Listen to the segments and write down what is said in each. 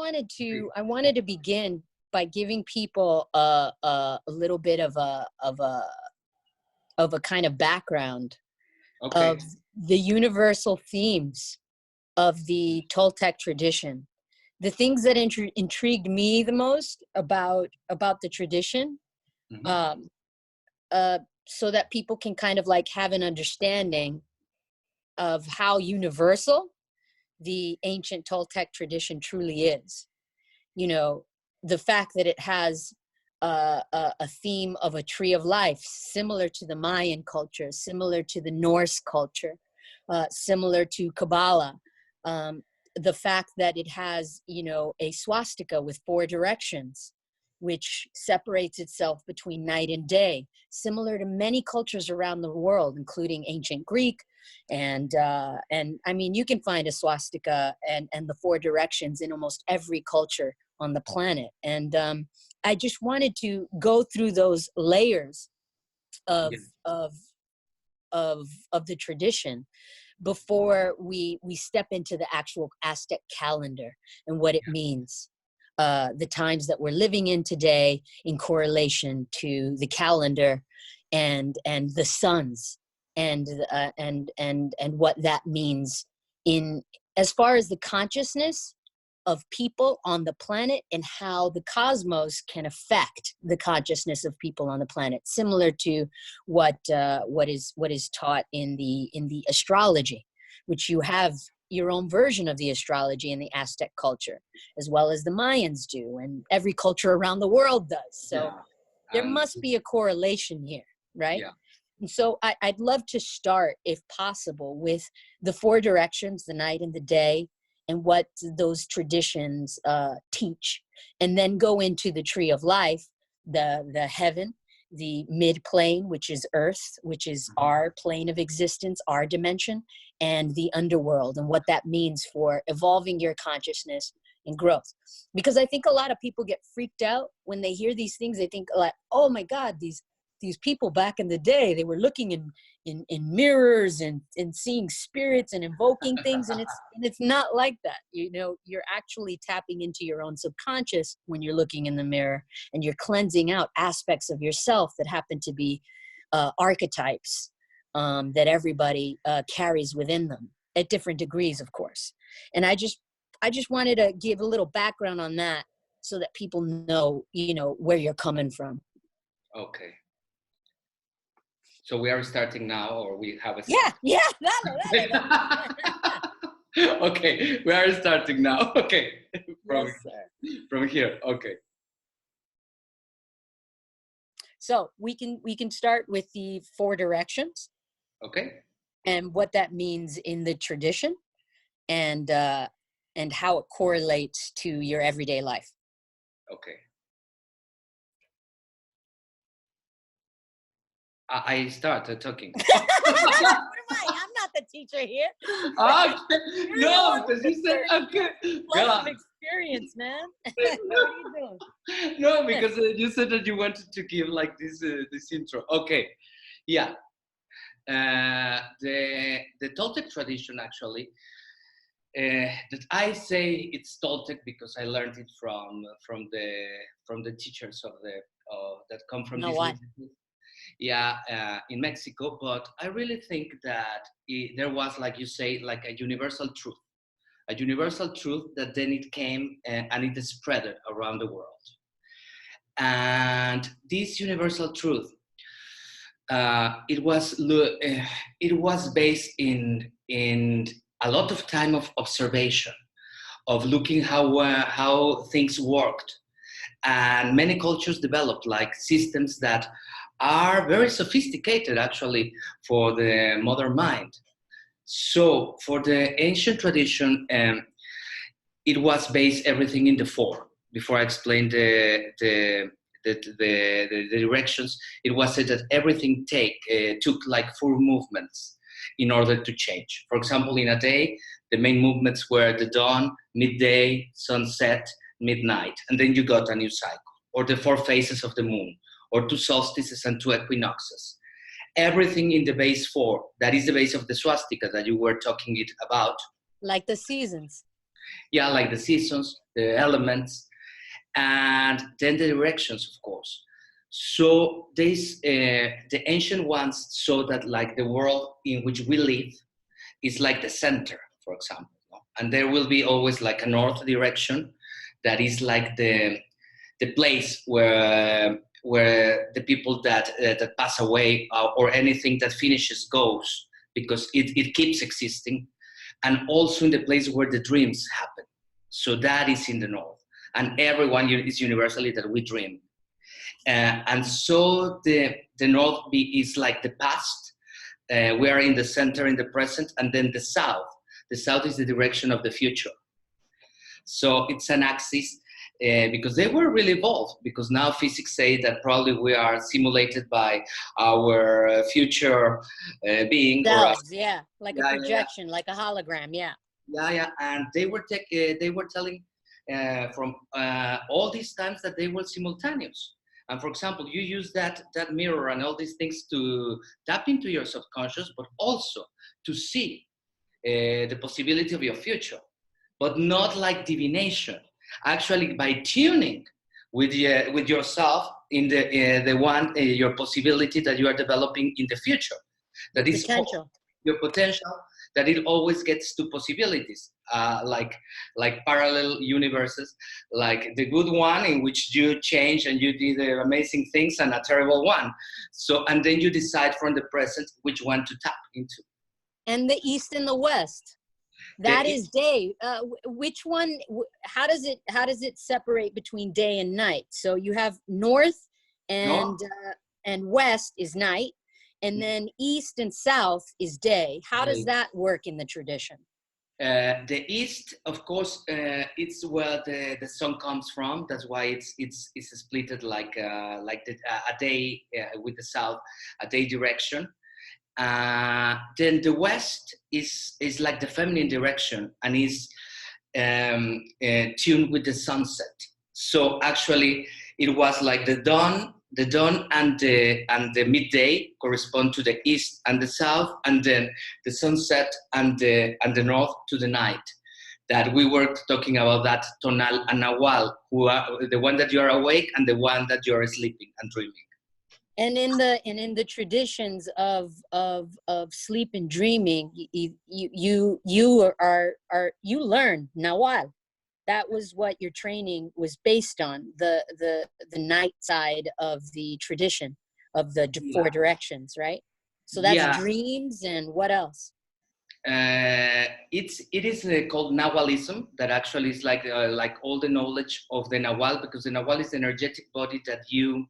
I wanted to begin by giving people a little bit of a kind of background of the universal themes of the Toltec tradition. The things that intrigued me the most about the tradition, so that people can kind of like have an understanding of how universal the ancient Toltec tradition truly is. You know, the fact that it has a theme of a tree of life, similar to the Mayan culture, similar to the Norse culture, similar to Kabbalah. The fact that it has, you know, a swastika with 4 directions, which separates itself between night and day, similar to many cultures around the world, including ancient Greek. And I mean, you can find a swastika and the 4 directions in almost every culture on the planet. And I just wanted to go through those layers of the tradition before we step into the actual Aztec calendar and what it means. The times that we're living in today in correlation to the calendar and the suns and what that means in as far as the consciousness of people on the planet and how the cosmos can affect the consciousness of people on the planet, similar to what is taught in the astrology, which you have your own version of the astrology in the Aztec culture, as well as the Mayans do, and every culture around the world does. So there must be a correlation here, right? Yeah. And so I'd love to start, if possible, with the 4 directions, the night and the day, and what those traditions teach, and then go into the tree of life, the heaven, the mid-plane, which is earth, which is our plane of existence, our dimension, and the underworld, and what that means for evolving your consciousness and growth. Because I think a lot of people get freaked out when they hear these things. They think like, oh my God, these people back in the day, they were looking in mirrors and seeing spirits and invoking things, and it's not like that. You know, you're actually tapping into your own subconscious when you're looking in the mirror, and you're cleansing out aspects of yourself that happen to be archetypes that everybody carries within them at different degrees, of course. And I just wanted to give a little background on that so that people know, you know, where you're coming from. Okay. So we are starting now, or we have a... Yeah. Okay, we are starting now. Okay. From here. Okay. So we can start with the 4 directions. Okay. And what that means in the tradition, and how it correlates to your everyday life. Okay. I started talking. What am I? I'm not the teacher here. No, because you said okay. Lots of experience, man. What are you doing? No, because you said that you wanted to give like this intro. Okay, yeah. The Toltec tradition, actually, that I say it's Toltec because I learned it from the teachers that come from this. Yeah, in Mexico, but I really think that there was, like you say, like a universal truth that then it came and it spread around the world. And this universal truth, it was based in a lot of time of observation, of looking how things worked, and many cultures developed like systems that are very sophisticated actually for the modern mind. So for the ancient tradition, it was based everything in the 4. Before I explain the directions, it was said that everything took like 4 movements in order to change. For example, in a day, the main movements were the dawn, midday, sunset, midnight, and then you got a new cycle, or the 4 phases of the moon, or 2 solstices and 2 equinoxes. Everything in the base 4, that is the base of the swastika that you were talking about. Like the seasons. Yeah, like the seasons, the elements, and then the directions, of course. So this, the ancient ones saw that like the world in which we live is like the center, for example, no? And there will be always like a north direction that is like the place where the people that pass away, or anything that finishes goes, because it keeps existing, and also in the place where the dreams happen. So that is in the north, and everyone is universally that we dream. And so the north is like the past. We are in the center, in the present, and then the south. The south is the direction of the future. So it's an axis, because they were really evolved, because now physics say that probably we are simulated by our future being, or Selves, yeah, like a yeah, yeah, yeah, projection, like a hologram, yeah. yeah, yeah. And they were telling from all these times that they were simultaneous. And for example, you use that mirror and all these things to tap into your subconscious, but also to see the possibility of your future, but not like divination. Actually, by tuning with yourself in the one your possibility that you are developing in the future, Your that is potential. your potential, that it always gets to possibilities, like parallel universes, like the good one in which you change and you did amazing things, and a terrible one. So, and then you decide from the present which one to tap into. And the east and the west. That is day. Which one? How does it separate between day and night? So you have north No? and west is night, and then east and south is day. How does that work in the tradition? The east, of course, it's where the sun comes from. That's why it's splitted like a day with the south, a day direction. Then the west is like the feminine direction, and is tuned with the sunset. So actually, it was like the dawn and the midday correspond to the east and the south, and then the sunset and the north to the night. That we were talking about, that tonal and nahual, who are the one that you are awake and the one that you are sleeping and dreaming. And in the traditions of sleep and dreaming, you learn nawal. That was what your training was based on, the night side of the tradition of the four directions, right? So that's dreams, and what else? It is called Nahualism, that actually is like all the knowledge of the Nahual, because the Nahual is the energetic body that you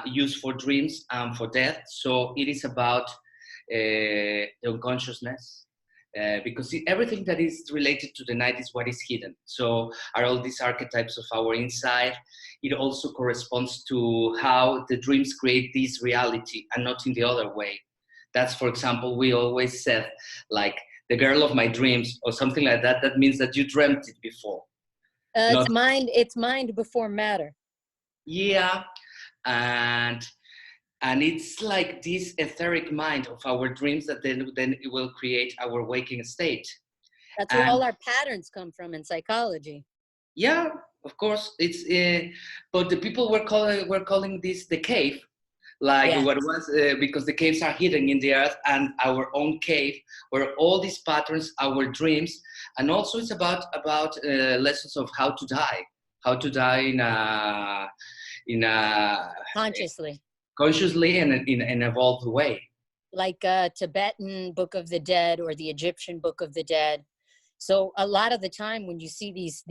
use for dreams and for death. So it is about the unconsciousness, because everything that is related to the night is what is hidden. So are all these archetypes of our inside. It also corresponds to how the dreams create this reality, and not in the other way. That's, for example, we always said, like, the girl of my dreams or something like that. That means that you dreamt it before. It's mind before matter. Yeah. And it's like this etheric mind of our dreams that then it will create our waking state. That's where all our patterns come from in psychology. Yeah, of course. It's but the people were calling this the cave, like what was because the caves are hidden in the earth, and our own cave, where all these patterns, our dreams, and also it's about lessons of how to die in a consciously and in an evolved way, like Tibetan Book of the Dead or the Egyptian Book of the Dead. So a lot of the time when you see these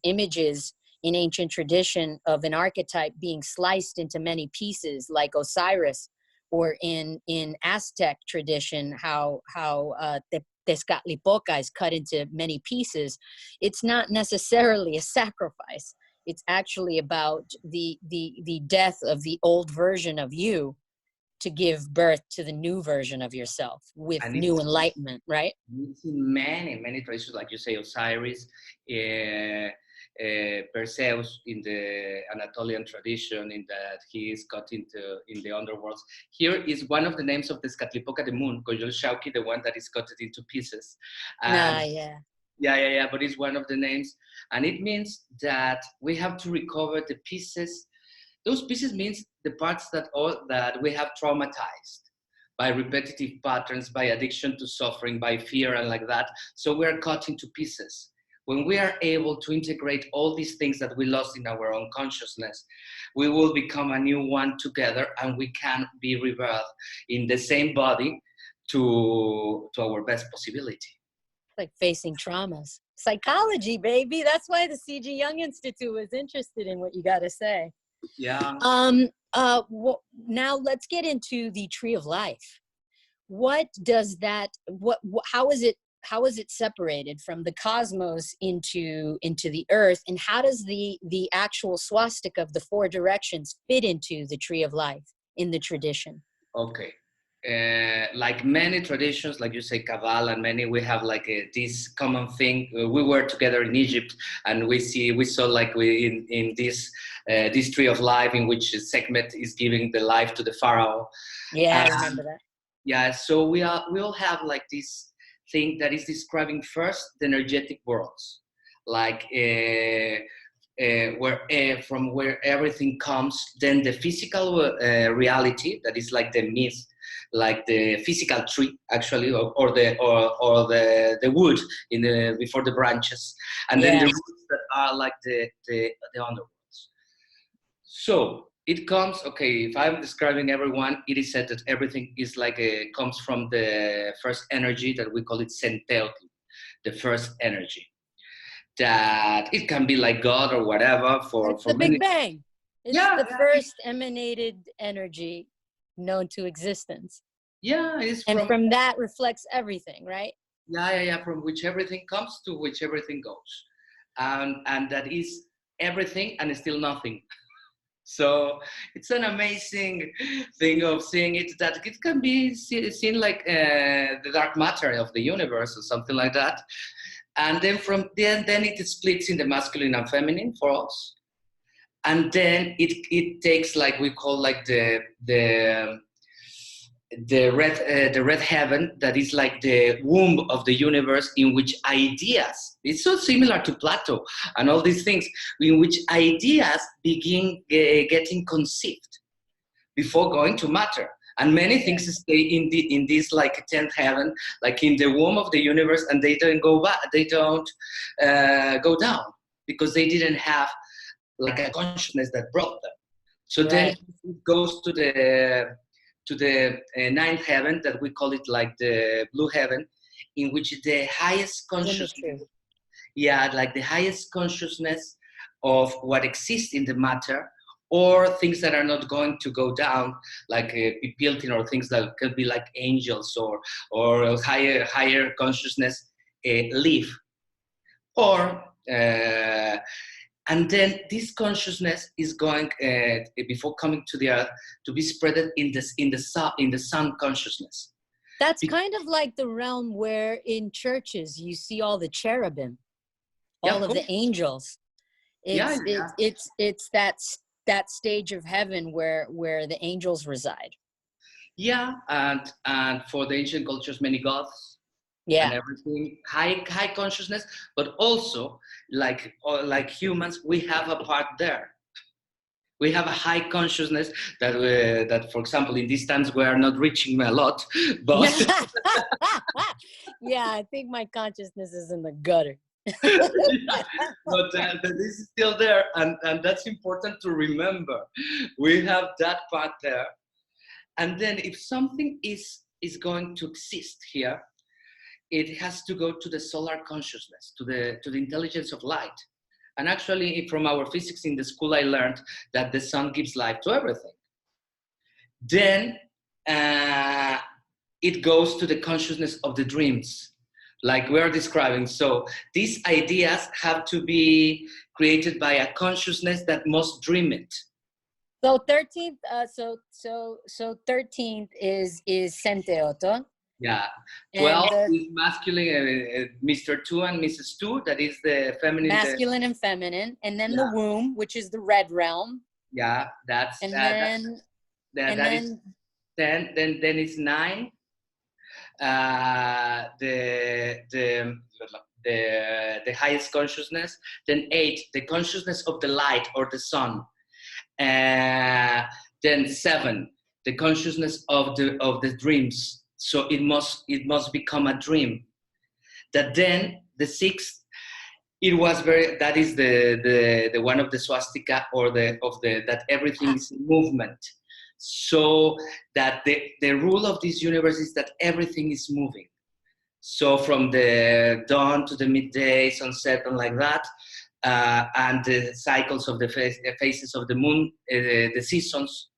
images in ancient tradition of an archetype being sliced into many pieces, like Osiris, or in Aztec tradition, how Tezcatlipoca is cut into many pieces, it's not necessarily a sacrifice. It's actually about the death of the old version of you to give birth to the new version of yourself with new enlightenment, right? It's in many traditions, like you say, Osiris, Perseus in the Anatolian tradition, in that he is cut into in the underworlds. Here is one of the names of the Skatlipoca, the moon, Koyol Shauki, the one that is cut into pieces. And Nah, yeah. yeah, but it's one of the names. And it means that we have to recover the pieces. Those pieces means the parts that we have traumatized by repetitive patterns, by addiction to suffering, by fear and like that. So we are cut into pieces. When we are able to integrate all these things that we lost in our own consciousness, we will become a new one together, and we can be rebirthed in the same body to our best possibility. Like facing traumas. Psychology, baby. That's why the C.G. Jung Institute was interested in what you got to say. Yeah. Now let's get into the tree of life. What does that, how is it separated from the cosmos into the earth, and how does the actual swastika of the four directions fit into the tree of life in the tradition? Okay. Like many traditions, like you say, Kabbalah, and many, we have like this common thing. We were together in Egypt, and we saw like in this tree of life, in which Sekhmet is giving the life to the pharaoh. Yeah, I remember that. Yeah, so we all have like this thing that is describing first the energetic worlds, like from where everything comes, then the physical reality that is like the myth, like the physical tree actually, or the wood before the branches, and then the roots that are like the underworlds. So it comes, okay, if I'm describing everyone, it is said that everything is like comes from the first energy that we call it Senteotl, the first energy. That it can be like God or whatever It's for the many. Big Bang. It's the first emanated energy known to existence. Yeah, it's from that reflects everything, right? Yeah, from which everything comes to which everything goes. And that is everything and still nothing. So it's an amazing thing of seeing it, that it can be seen like the dark matter of the universe or something like that. And then from then it splits in the masculine and feminine for us. And then it takes, like we call like the red heaven, that is like the womb of the universe, in which ideas, it's so similar to Plato and all these things, in which ideas begin getting conceived before going to matter. And many things stay in this like 10th heaven, like in the womb of the universe, and they don't go back, they don't go down, because they didn't have like a consciousness that brought them. So then it goes to the ninth heaven, that we call it like the blue heaven, in which the highest consciousness, like the highest consciousness of what exists in the matter, or things that are not going to go down, like Pipiltin, or things that could be like angels or higher consciousness live. Or and then this consciousness is going before coming to the earth to be spread in the sun consciousness. That's kind of like the realm where in churches you see all the cherubim, all of the angels. It's that stage of heaven where the angels reside. Yeah, and for the ancient cultures, many gods. And everything, high consciousness, but also like humans, we have a part there. We have a high consciousness that, for example, in these times we are not reaching a lot, but yeah, I think my consciousness is in the gutter. But this is still there, and that's important to remember. We have that part there, and then if something is going to exist here, it has to go to the solar consciousness, to the intelligence of light. And actually, from our physics in the school, I learned that the sun gives life to everything. Then it goes to the consciousness of the dreams, like we're describing. So these ideas have to be created by a consciousness that must dream it. So 13th, so 13th is Senteoto. Yeah. And 12 the is masculine, Mr. 2 and Mrs. 2. That is the feminine. masculine and feminine, and then the Yeah, womb, which is the red realm, yeah. and then That is 10. Then it's 9. The highest consciousness. Then 8, the consciousness of the light or the sun. Then 7, the consciousness of the dreams. So it must become a dream. That then the 6th, that is the one of the swastika, or that everything is in movement. So that the rule of this universe is that everything is moving. So from the dawn to the midday, sunset, and like that, and the cycles of the phases of the moon, the seasons,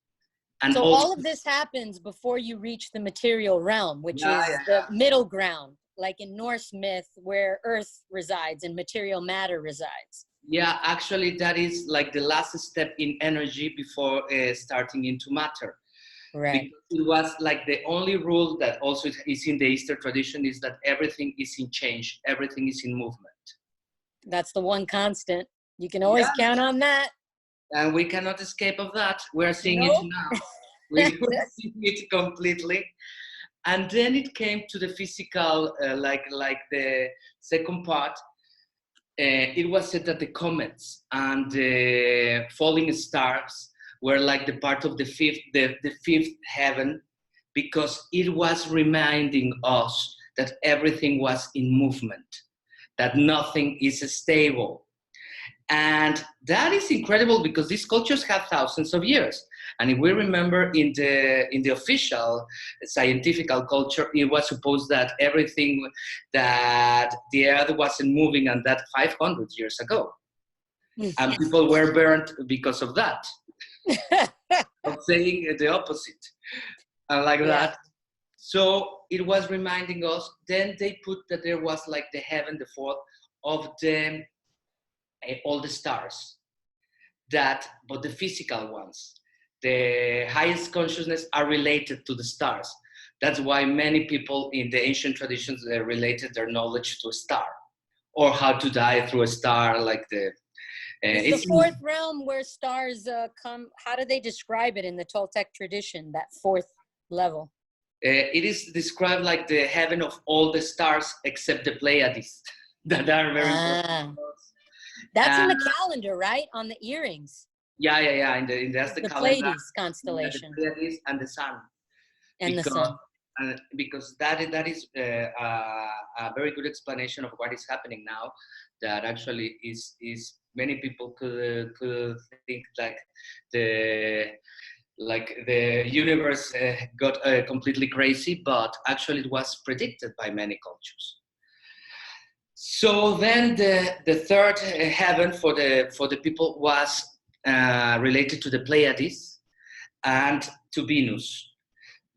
and so also, all of this happens before you reach the material realm, which yeah, is yeah, the middle ground, like in Norse myth, where earth resides and material matter resides. yeah. Actually, that is like the last step in energy before starting into matter. Right. Because it was like the only rule that also is in the Eastern tradition is that everything is in change, everything is in movement. That's the one constant. You can always Yeah, count on that. and we cannot escape of that. We're seeing it Nope. now. We're seeing it completely. And then it came to the physical, like the second part. It was said that the comets and the falling stars were like the part of the fifth heaven, because it was reminding us that everything was in movement, that nothing is stable. And that is incredible, because these cultures have thousands of years. And if we remember, in the official scientific culture, it was supposed that that the earth wasn't moving, and that 500 years ago. And people were burnt because of that, of saying the opposite, and like Yeah. that. So it was reminding us. Then they put that there was like the heaven, the fourth of all the stars, but the physical ones, the highest consciousness, are related to the stars. That's why many people in the ancient traditions related their knowledge to a star, or how to die through a star, like Is the fourth realm where stars come? How do they describe it in the Toltec tradition, that fourth level? It is described like the heaven of all the stars except the Pleiades, that are very important. That's in the calendar, right? On the earrings. Yeah. That's the The calendar. Pleiades constellation. The Pleiades and the sun. And the sun. Because that is a very good explanation of what is happening now. That actually is many people could think like the universe got completely crazy, but actually it was predicted by many cultures. So then the third heaven for the people was related to the Pleiades and to Venus,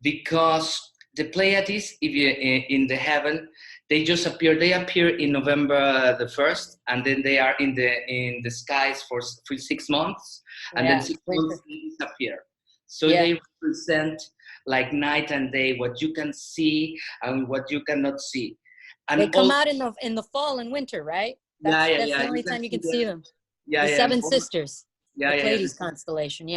because the Pleiades, if you in the heaven, they just appear. They appear in November the 1st, and then they are in the skies for 6 months, and then 6 months they disappear. So they represent like night and day, what you can see and what you cannot see. And they come out in the fall and winter, right? That's the only time you can see them. The Seven Sisters, the Pleiades constellation,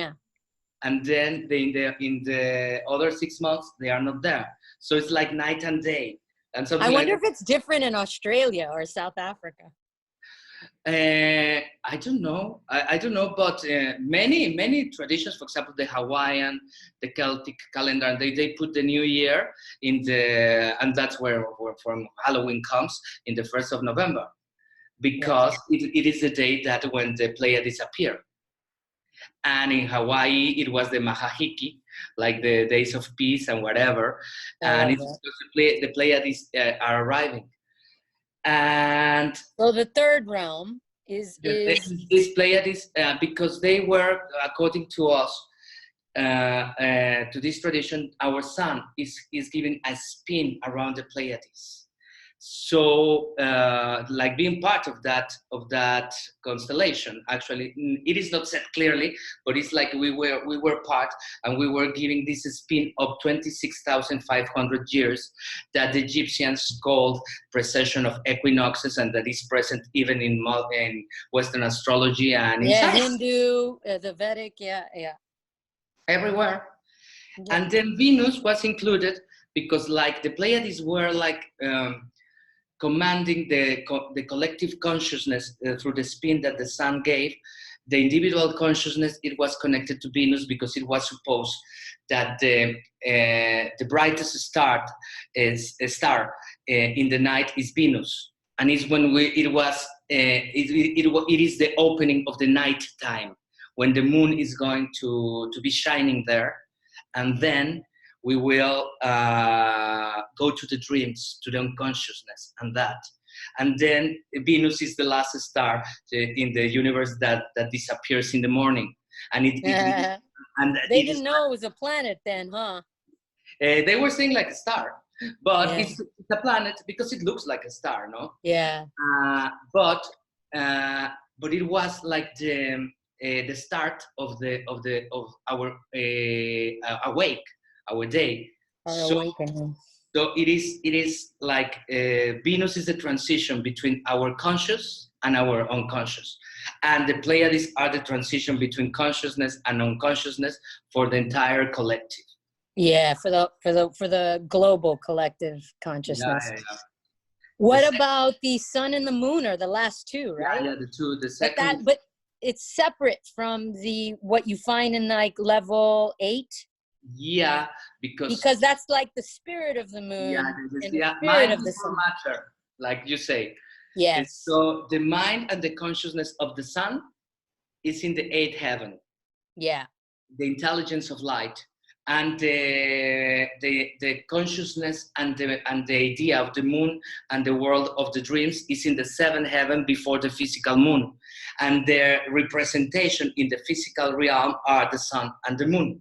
And then in the other 6 months, they are not there. So it's like night and day. And I wonder if it's different in Australia or South Africa. I don't know. I don't know, but many traditions, for example, the Hawaiian, the Celtic calendar, they put the New Year and that's where from Halloween comes, in the 1st of November, because it is the day that when the Pleiades appear. And in Hawaii, it was the Mahahiki, like the days of peace and whatever. And it's because the Pleiades are arriving. And so the third realm is Pleiades, because they were, according to us, to this tradition, our sun is giving a spin around the Pleiades. So, like being part of that constellation, actually, it is not said clearly, but it's like we were part, and we were giving this spin of 26,500 years that the Egyptians called precession of equinoxes, and that is present even in Western astrology and in science. Hindu, the Vedic, Everywhere. Yeah. And then Venus was included because, like, the Pleiades were like commanding the collective consciousness through the spin that the sun gave. The individual consciousness, it was connected to Venus because it was supposed that the brightest star in the night is Venus, and it's when it is the opening of the night time, when the moon is going to be shining there, and then we will go to the dreams, to the unconsciousness, and then Venus is the last star in the universe that disappears in the morning, and they didn't know it was a planet then, huh? They were saying like a star, but it's a planet because it looks like a star, no? Yeah. But it was like the start of our awake, our day. So it is like Venus is the transition between our conscious and our unconscious, and the Pleiades are the transition between consciousness and unconsciousness for the entire collective. Yeah, for the global collective consciousness. Yeah. What about the sun and the moon are the last two, right? Yeah, the two. The second, but it's separate from what you find in like level 8. Yeah, because that's like the spirit of the moon and the spirit mind of the sun. Matter, like you say. Yes. So the mind and the consciousness of the sun is in the 8th heaven. Yeah. The intelligence of light, and the consciousness and the idea of the moon and the world of the dreams is in the 7th heaven before the physical moon, and their representation in the physical realm are the sun and the moon.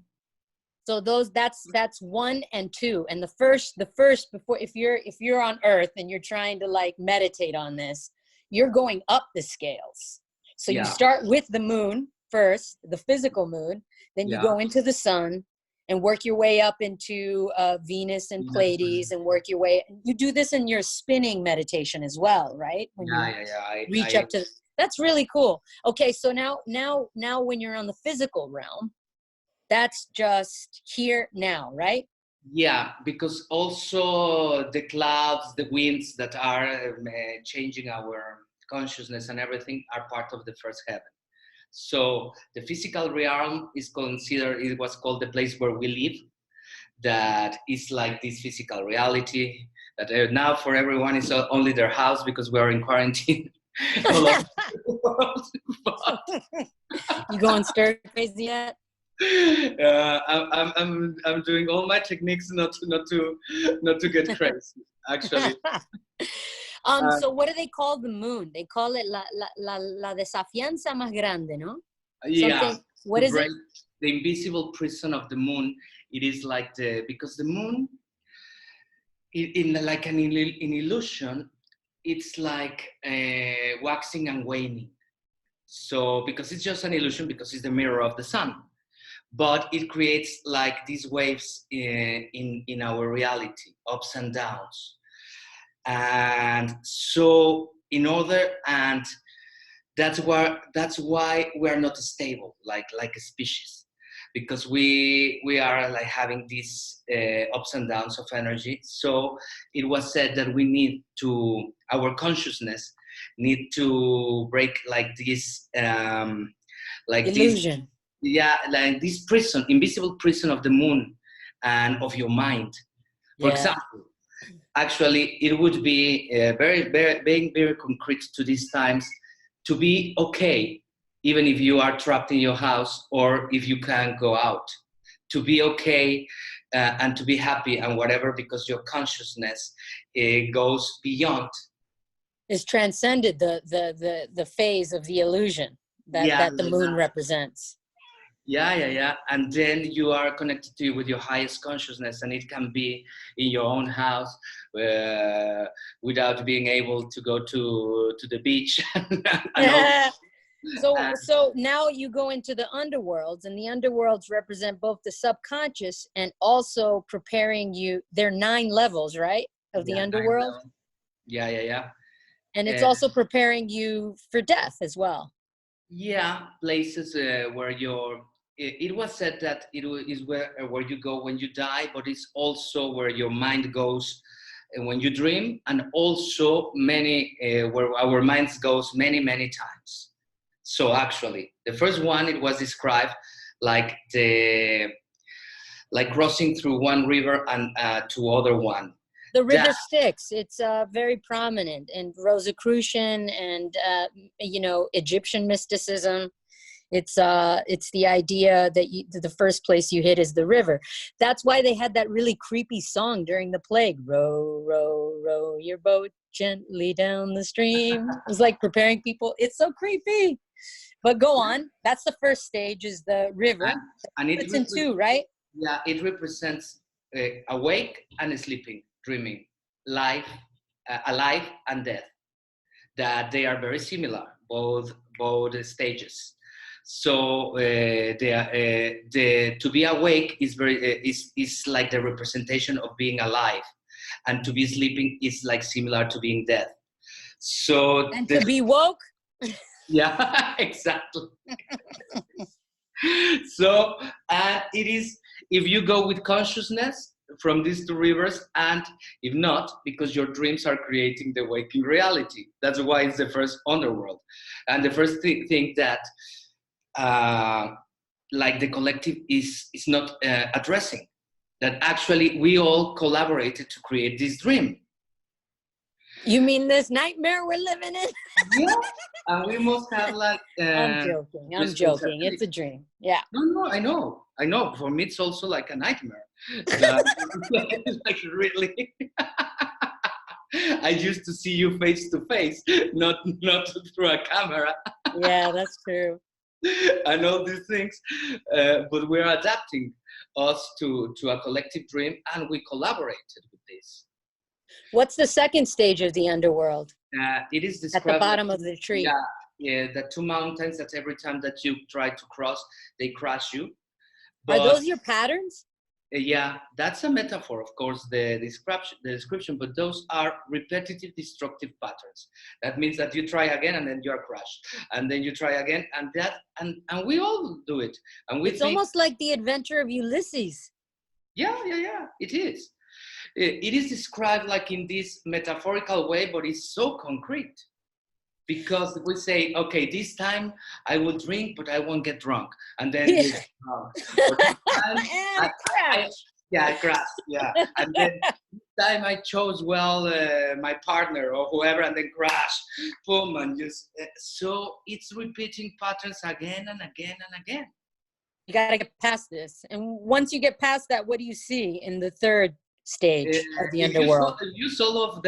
So that's 1 and 2, and the first before, if you're on Earth and you're trying to like meditate on this, you're going up the scales. So you start with the moon first, the physical moon, then you go into the sun and work your way up into Venus and Pleiades, and work your way. You do this in your spinning meditation as well, right? When you reach up to. That's really cool. Okay, so now when you're on the physical realm, that's just here now, right? Yeah, because also the clouds, the winds that are changing our consciousness and everything are part of the 1st heaven. So the physical realm is considered, it was called the place where we live, that is like this physical reality, that now for everyone is only their house because we're in quarantine. All over the world. You going stir crazy yet? I'm doing all my techniques not to get crazy, actually. So what do they call the moon? They call it la desafianza más grande, no? Yeah. What is it? The invisible prison of the moon. It is like because the moon, in like an illusion, it's like waxing and waning. So because it's just an illusion, because it's the mirror of the sun, but it creates like these waves in our reality, ups and downs. And so that's why we're not stable like a species, because we are like having these ups and downs of energy. So it was said that our consciousness need to break like this like illusion. Like this prison, invisible prison of the moon and of your mind. For example, actually, it would be being very concrete to these times, to be okay, even if you are trapped in your house or if you can't go out, to be okay and to be happy and whatever, because your consciousness goes beyond. Is transcended the phase of the illusion that the moon represents. Yeah. And then you are connected to with your highest consciousness, and it can be in your own house without being able to go to the beach and all. So now you go into the underworlds, and the underworlds represent both the subconscious and also preparing you. There are 9 levels, right, of the underworld? Yeah. And it's also preparing you for death as well. Yeah, places where it was said that is where you go when you die, but it's also where your mind goes when you dream, and also many where our minds goes many times. So actually, the first one, it was described like crossing through one river and to other one. The river Styx, it's very prominent in Rosicrucian and Egyptian mysticism. It's the idea that the first place you hit is the river. That's why they had that really creepy song during the plague. Row, row, row your boat gently down the stream. It's like preparing people. It's so creepy. But go on. That's the first stage, is the river. And it's in 2, right? Yeah, it represents awake and sleeping, dreaming, life, alive and death. That they are very similar, both stages. So to be awake is is like the representation of being alive, and to be sleeping is like similar to being dead. So and to be woke. Yeah, exactly. So it is, if you go with consciousness from these 2 rivers, and if not, because your dreams are creating the waking reality. That's why it's the first underworld. And the first thing that like the collective is not addressing, that actually we all collaborated to create this dream. You mean this nightmare we're living in? Yeah, and we must have like I'm joking. It's a dream. Yeah. No, I know. For me, it's also like a nightmare. Like really. I used to see you face to face, not through a camera. Yeah, that's true. And all these things, but we're adapting us to a collective dream, and we collaborated with this. What's the second stage of the underworld? It is described at the bottom of the tree. Yeah, the 2 mountains that every time that you try to cross, they crush you. But, are those your patterns? Yeah, that's a metaphor, of course, the description, but those are repetitive destructive patterns. That means that you try again and then you are crushed, and then you try again, and we all do it. And it's almost like the adventure of Ulysses. Yeah, it is. It is described like in this metaphorical way, but it's so concrete. Because we say, okay, this time I will drink, but I won't get drunk. And then you get drunk. I crash. Yeah. And then this time I chose my partner or whoever, and then crash. Boom, and just so it's repeating patterns again and again and again. You got to get past this. And once you get past that, what do you see in the third stage of the underworld? If you solve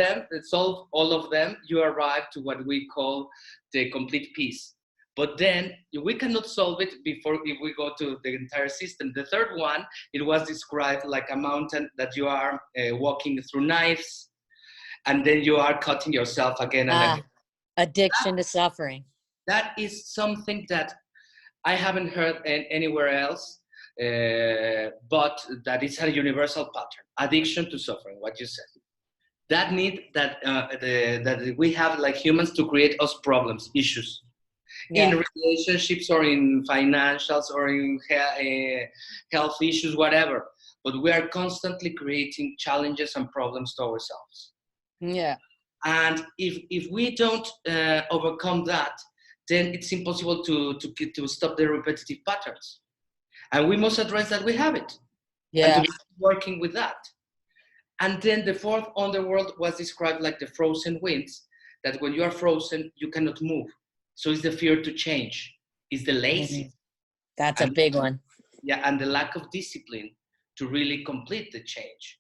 all of them, you arrive to what we call the complete peace. But then we cannot solve it before if we go to the entire system. The third one, it was described like a mountain that you are walking through knives, and then you are cutting yourself again and again. Addiction to suffering. That is something that I haven't heard anywhere else. But that is a universal pattern, addiction to suffering, what you said. That need that we have like humans to create us problems, issues, in relationships or in financials or in health issues, whatever. But we are constantly creating challenges and problems to ourselves. Yeah. And if we don't overcome that, then it's impossible to stop the repetitive patterns. And we must address that we have it. Yeah. And to be working with that. And then the fourth underworld was described like the frozen winds, that when you are frozen, you cannot move. So it's the fear to change. It's the lazy. Mm-hmm. That's a big one. Yeah, and the lack of discipline to really complete the change.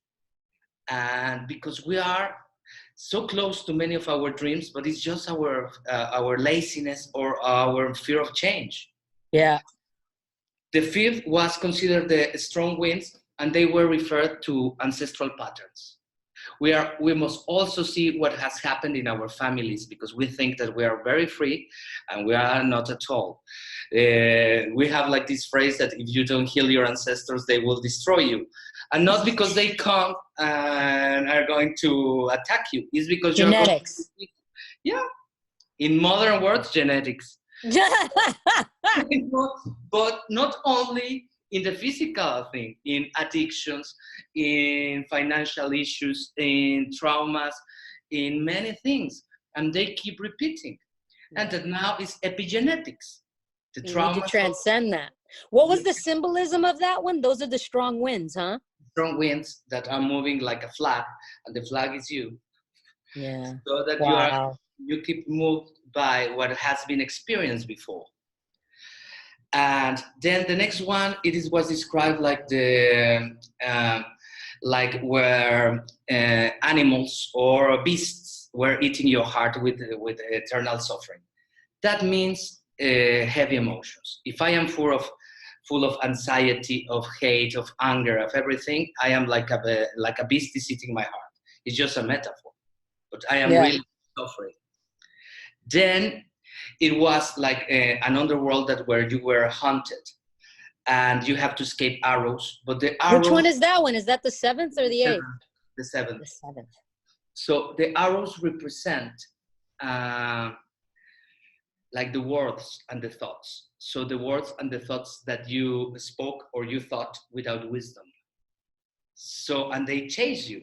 And because we are so close to many of our dreams, but it's just our laziness or our fear of change. Yeah. The fifth was considered the strong winds, and they were referred to ancestral patterns. We must also see what has happened in our families, because we think that we are very free, and we are not at all. We have like this phrase that if you don't heal your ancestors, they will destroy you. And not because they come and are going to attack you. It's because genetics. Yeah. In modern words, genetics. But not only in the physical thing, in addictions, in financial issues, in traumas, in many things. And they keep repeating. And that now is epigenetics. The You need to transcend that. What was the symbolism of that one? Those are the strong winds, huh? Strong winds that are moving like a flag, and the flag is you. Yeah. So that you keep moved by what has been experienced before. And then the next one, was described like like where animals or beasts were eating your heart with eternal suffering. That means heavy emotions. If I am full of anxiety, of hate, of anger, of everything, I am like a beast is eating my heart. It's just a metaphor, but I am really suffering. Then it was like an underworld where you were hunted, and you have to escape arrows. But the arrows. Which one is that one? Is that the seventh or the eighth? The seventh. The seventh. So the arrows represent like the words and the thoughts. So the words and the thoughts that you spoke or you thought without wisdom. So, and they chase you.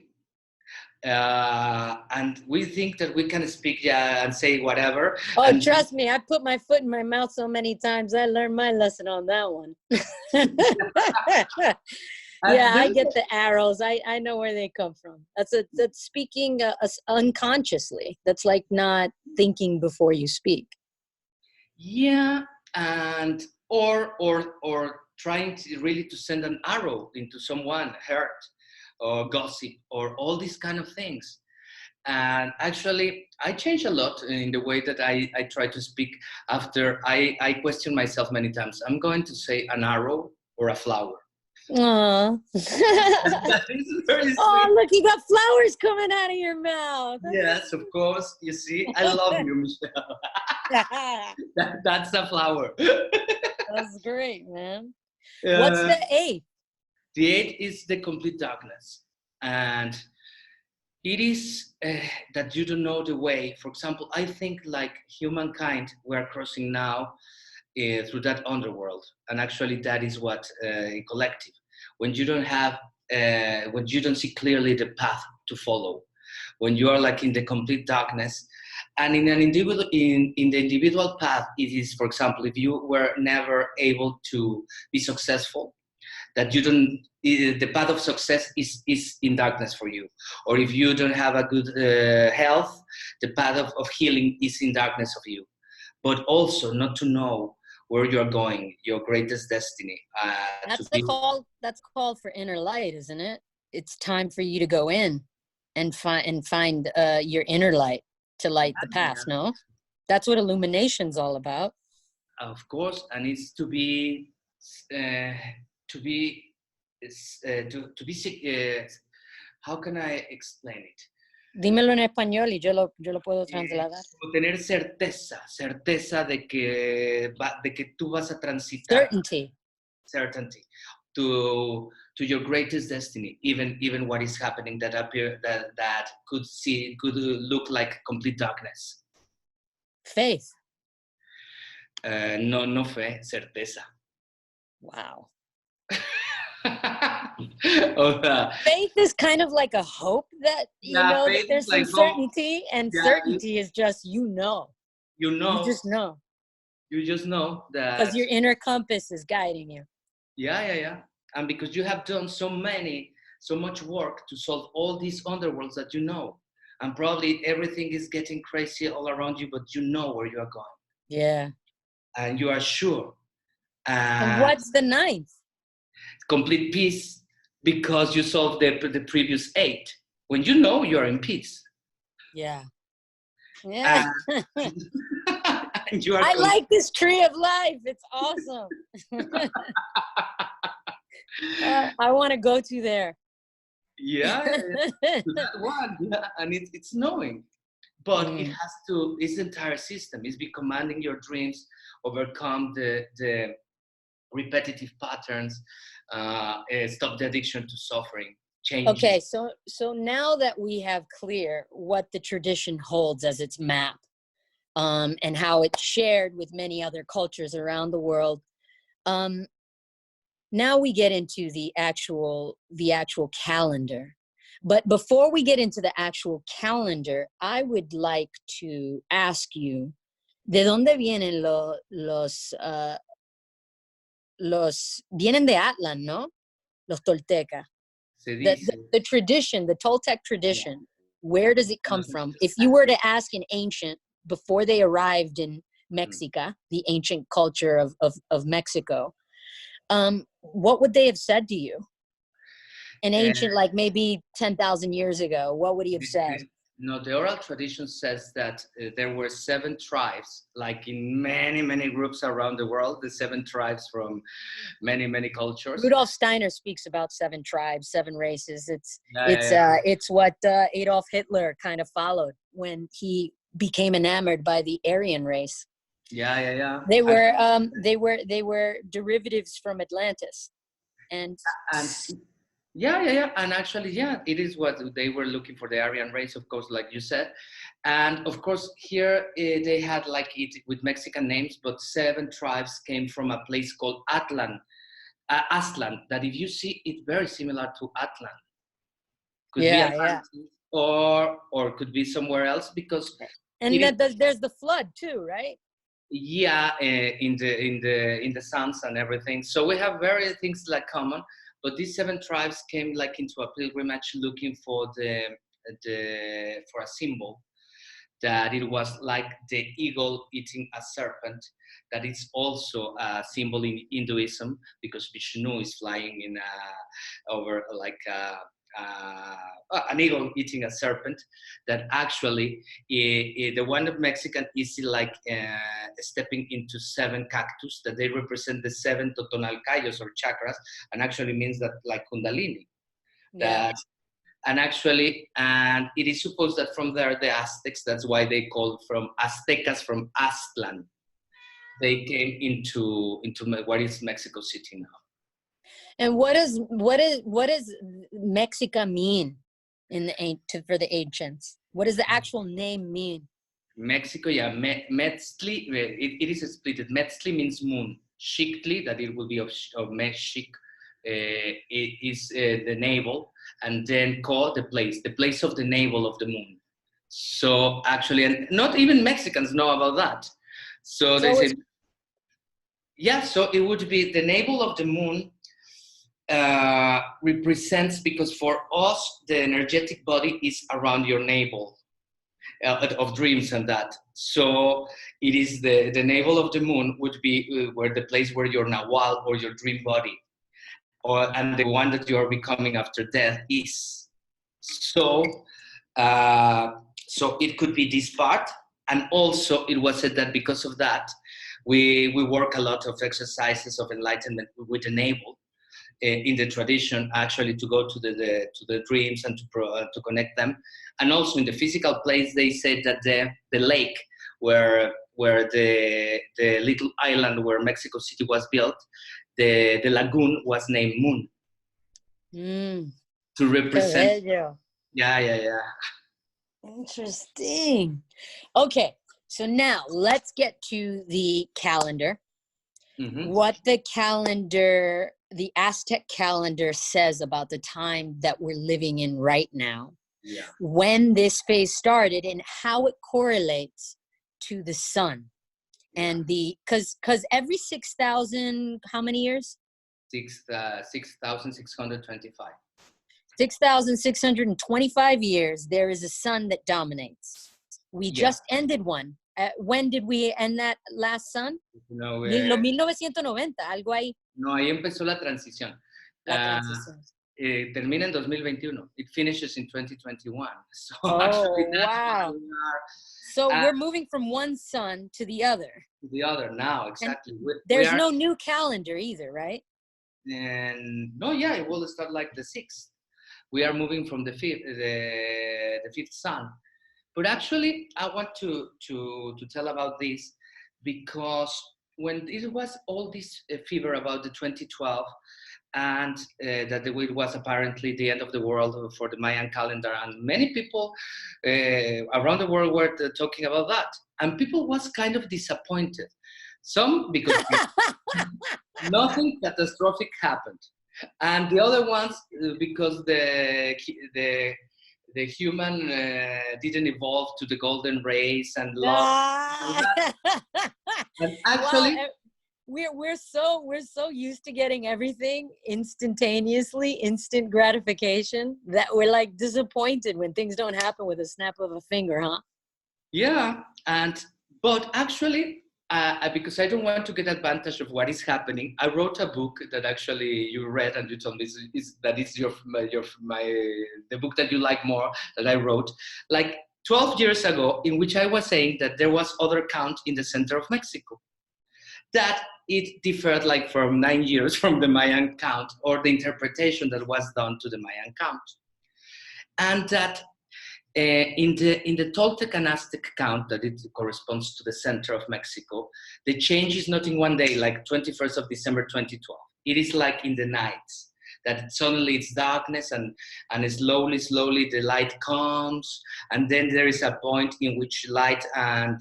And we think that we can speak and say whatever. Oh, and trust me, I put my foot in my mouth so many times. I learned my lesson on that one. Yeah, I get the arrows. I know where they come from. That's speaking unconsciously. That's like not thinking before you speak. Yeah, and or trying to send an arrow into someone hurt, or gossip, or all these kind of things. And actually, I changed a lot in the way that I try to speak after I question myself many times. I'm going to say an arrow or a flower. Aww. Oh, look, you got flowers coming out of your mouth. Yes, of course. You see, I love you, Michelle. That's a flower. That's great, man. What's the eighth? The eighth is the complete darkness. And it is that you don't know the way. For example, I think like humankind, we're crossing now through that underworld. And actually that is what collective. When you don't have, when you don't see clearly the path to follow, when you are like in the complete darkness, and in the individual path, it is, for example, if you were never able to be successful, that you don't, the path of success is in darkness for you. Or if you don't have a good health, the path of healing is in darkness of you. But also not to know where you're going, your greatest destiny. That's called for inner light, isn't it? It's time for you to go in and find your inner light to light the path. No, that's what illumination's all about. Of course, and it's to be how can I explain it? Dímelo en español y yo lo puedo trasladar. Tener certeza de que tú vas a transitar. Certainty to your greatest destiny, even what is happening that could look like complete darkness. Faith. No fe, certeza. Wow. Faith is kind of like a hope that that there's some certainty, hope. And certainty is just you just know that because your inner compass is guiding you. Yeah, and because you have done so much work to solve all these underworlds that you know, and probably everything is getting crazy all around you, but you know where you are going. Yeah, and you are sure. And what's the ninth? Complete peace, because you solved the previous 8. When you know, you're in peace. Yeah. You are I like this tree of life. It's awesome. I want to go to there. Yeah, to that one, yeah, and it's snowing. But it has to, its entire system is be commanding your dreams, overcome the repetitive patterns, stop the addiction to suffering, change it. Okay, so now that we have clear what the tradition holds as its map, and how it's shared with many other cultures around the world, now we get into the actual calendar. But before we get into the actual calendar, I would like to ask you, ¿de dónde vienen los vienen de Atlan, ¿no? Los Tolteca. Se The, dice. the, the tradition, the Toltec tradition, Yeah. where does it come from? If you were to ask an ancient, before they arrived in Mexica, the ancient culture of Mexico, what would they have said to you? An ancient, like maybe 10,000 years ago, what would he have said? No, the oral tradition says that there were 7 tribes, like in many, many groups around the world, the 7 tribes from many, many cultures. Rudolf Steiner speaks about 7 tribes, 7 races. Yeah. It's what Adolf Hitler kind of followed when he became enamored by the Aryan race. Yeah. They were derivatives from Atlantis, and yeah. And actually, yeah, it is what they were looking for, the Aryan race, of course, like you said. And of course, here they had like it with Mexican names, but 7 tribes came from a place called Aztlan, that if you see, it's very similar to Atlan. Could be Atlantis, or could be somewhere else, because there's the flood too, right? Yeah, in the Psalms and everything. So we have various things like common, but these 7 tribes came like into a pilgrimage looking for for a symbol, that it was like the eagle eating a serpent, that is also a symbol in Hinduism, because Vishnu is flying in over like an eagle eating a serpent, that actually the one of Mexican is like stepping into 7 cactus, that they represent the 7 totonalcayos or chakras, and actually means that like Kundalini. That And it is supposed that from there, the Aztecs, that's why they call from Aztecas, from Aztlan, they came into what is Mexico City now. And what does Mexica mean for the ancients? What does the actual name mean? Mexico, yeah, Metzli, it is split. Metzli means moon. Xictli, that it will be of Mexic, it is the navel, and then call the place of the navel of the moon. So actually, and not even Mexicans know about that. So they say, yeah, so it would be the navel of the moon. Represents, because for us the energetic body is around your navel, of dreams and that. So it is the navel of the moon would be where the place where your Nahual or your dream body, and the one that you are becoming after death is. So so it could be this part, and also it was said that because of that we work a lot of exercises of enlightenment with the navel. In the tradition, actually, to go to the dreams and to connect them, and also in the physical place, they said that the lake where the little island where Mexico City was built, the lagoon was named Moon, to represent. Yeah. Interesting. Okay, so now let's get to the calendar. Mm-hmm. What the Aztec calendar says about the time that we're living in right now. Yeah. When this phase started and how it correlates to the sun. Yeah. And because every 6,000, how many years? 6,625. 6,625 years, there is a sun that dominates. We just ended one. When did we end that last sun? No, 1990, algo ahí. No, ahí empezó la transición. Termina en 2021. It finishes in 2021. So Oh, actually, that's wow. where we are. So we're moving from one sun to the other. The other now, And exactly. there's we are, no new calendar either, right? and no, yeah, it will start like the 6th. We are moving from the fifth sun. But actually, I want to tell about this because when it was all this fever about the 2012 and that it was apparently the end of the world for the Mayan calendar, and many people around the world were talking about that, and people was kind of disappointed. Some because nothing catastrophic happened, and the other ones because the human didn't evolve to the golden race and love. And actually, Wow, we're so used to getting everything instantaneously, instant gratification, that we're like disappointed when things don't happen with a snap of a finger, huh? yeah, but actually, because I don't want to get advantage of what is happening, I wrote a book that actually you read and you told me that is the book that you like more, that I wrote like 12 years ago, in which I was saying that there was other count in the center of Mexico, that it differed like from 9 years from the Mayan count, or the interpretation that was done to the Mayan count, and that in the Toltec and Aztec count, that it corresponds to the center of Mexico, the change is not in one day, like 21st of December 2012. It is like in the nights, that suddenly it's darkness, and slowly the light comes, and then there is a point in which light and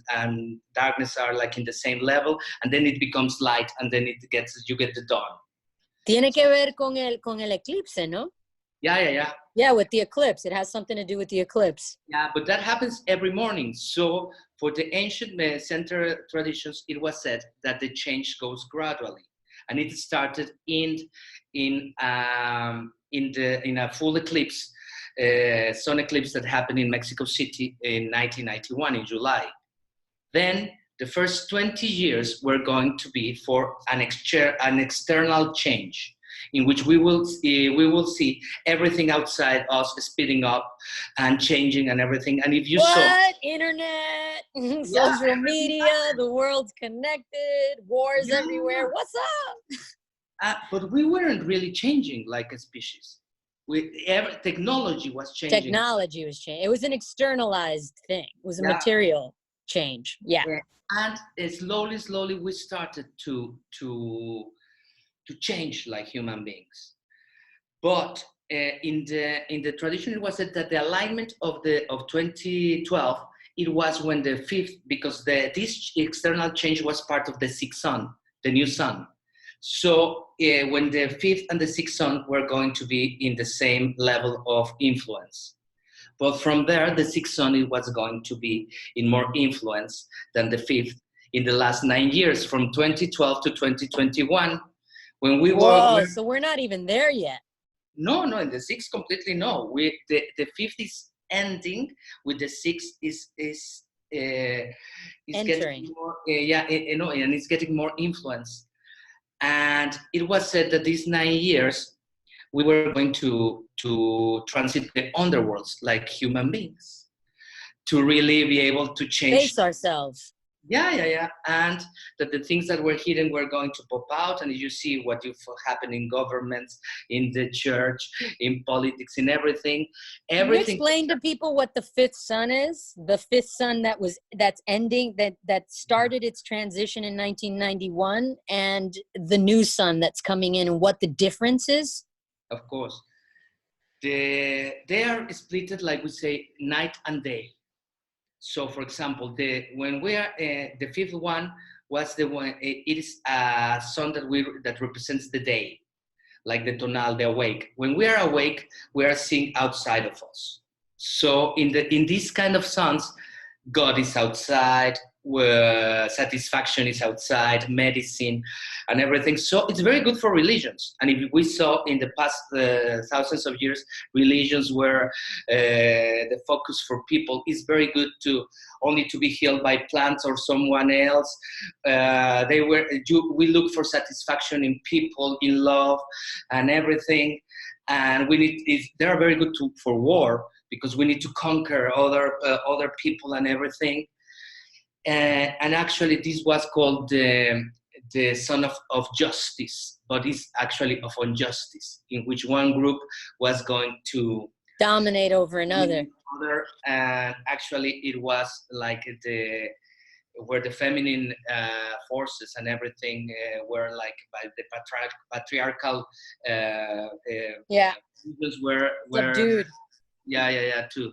darkness are like in the same level, and then it becomes light, and then you get the dawn. Tiene que ver con el eclipse, ¿no? Yeah. Yeah, with the eclipse. It has something to do with the eclipse. Yeah, but that happens every morning. So for the ancient center traditions, it was said that the change goes gradually, and it started in a full eclipse, sun eclipse that happened in Mexico City in 1991 in July. Then the first 20 years were going to be for an external change, in which we will see everything outside us speeding up and changing and everything. And if you saw internet, social media, the world's connected, wars everywhere. What's up? But we weren't really changing like a species. Technology was changing. Technology was changing. It was an externalized thing. It was a material change. Yeah. And slowly we started to change like human beings. But in the tradition, it was said that the alignment of 2012, it was when the fifth, because this external change was part of the sixth sun, the new sun. So when the fifth and the sixth sun were going to be in the same level of influence. But from there, the sixth sun, it was going to be in more influence than the fifth in the last 9 years, from 2012 to 2021. When we were, so we're not even there yet. No, in the sixth completely no. The fifth is ending, with the sixth is entering. Getting more, and it's getting more influence. And it was said that these 9 years we were going to transit the underworlds like human beings, to really be able to change, face ourselves. Yeah. And that the things that were hidden were going to pop out. And you see what happen in governments, in the church, in politics, in everything. Can you explain to people what the fifth sun is? The fifth sun that's ending, that started its transition in 1991, and the new sun that's coming in, and what the difference is? Of course. They are split, like we say, night and day. So, for example, when we are the fifth one was the one. It is a sun that represents the day, like the tonal, the awake. When we are awake, we are seeing outside of us. So, in these kind of suns, God is outside, where satisfaction is outside, medicine, and everything. So it's very good for religions. And if we saw in the past thousands of years, religions where the focus for people is very good to only to be healed by plants or someone else. We look for satisfaction in people, in love, and everything. And they are very good for war, because we need to conquer other people and everything. And actually, this was called the son of justice, but it's actually of injustice, in which one group was going to dominate over another. And actually, it was like where the feminine forces and everything were like by the patriarchal were subdued. To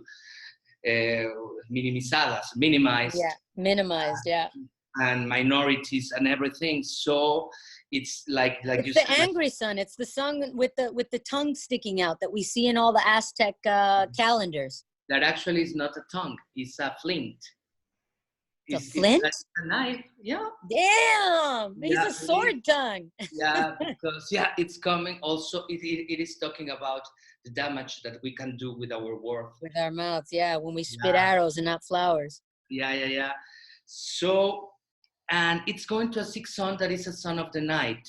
minimized. Yeah, minimized. Yeah. And minorities and everything. So it's like it's you the said, angry sun. It's the sun with the tongue sticking out that we see in all the Aztec calendars. That actually is not a tongue. It's a flint. It's a flint? It's a knife. Yeah. Damn. He's a sword tongue. Yeah, because it's coming. Also, it is talking about the damage that we can do with our words. With our mouths, yeah. When we spit arrows and not flowers. Yeah. So, and it's going to a sixth sun that is a son of the night,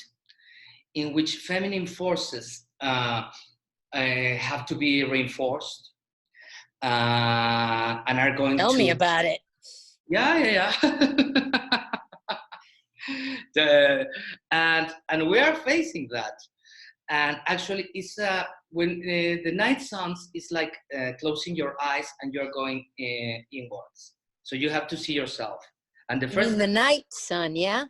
in which feminine forces have to be reinforced and are going Tell me about it. Yeah. And we are facing that. And actually, it's when the night suns is like closing your eyes and you're going inwards. So you have to see yourself. And the night sun, yeah?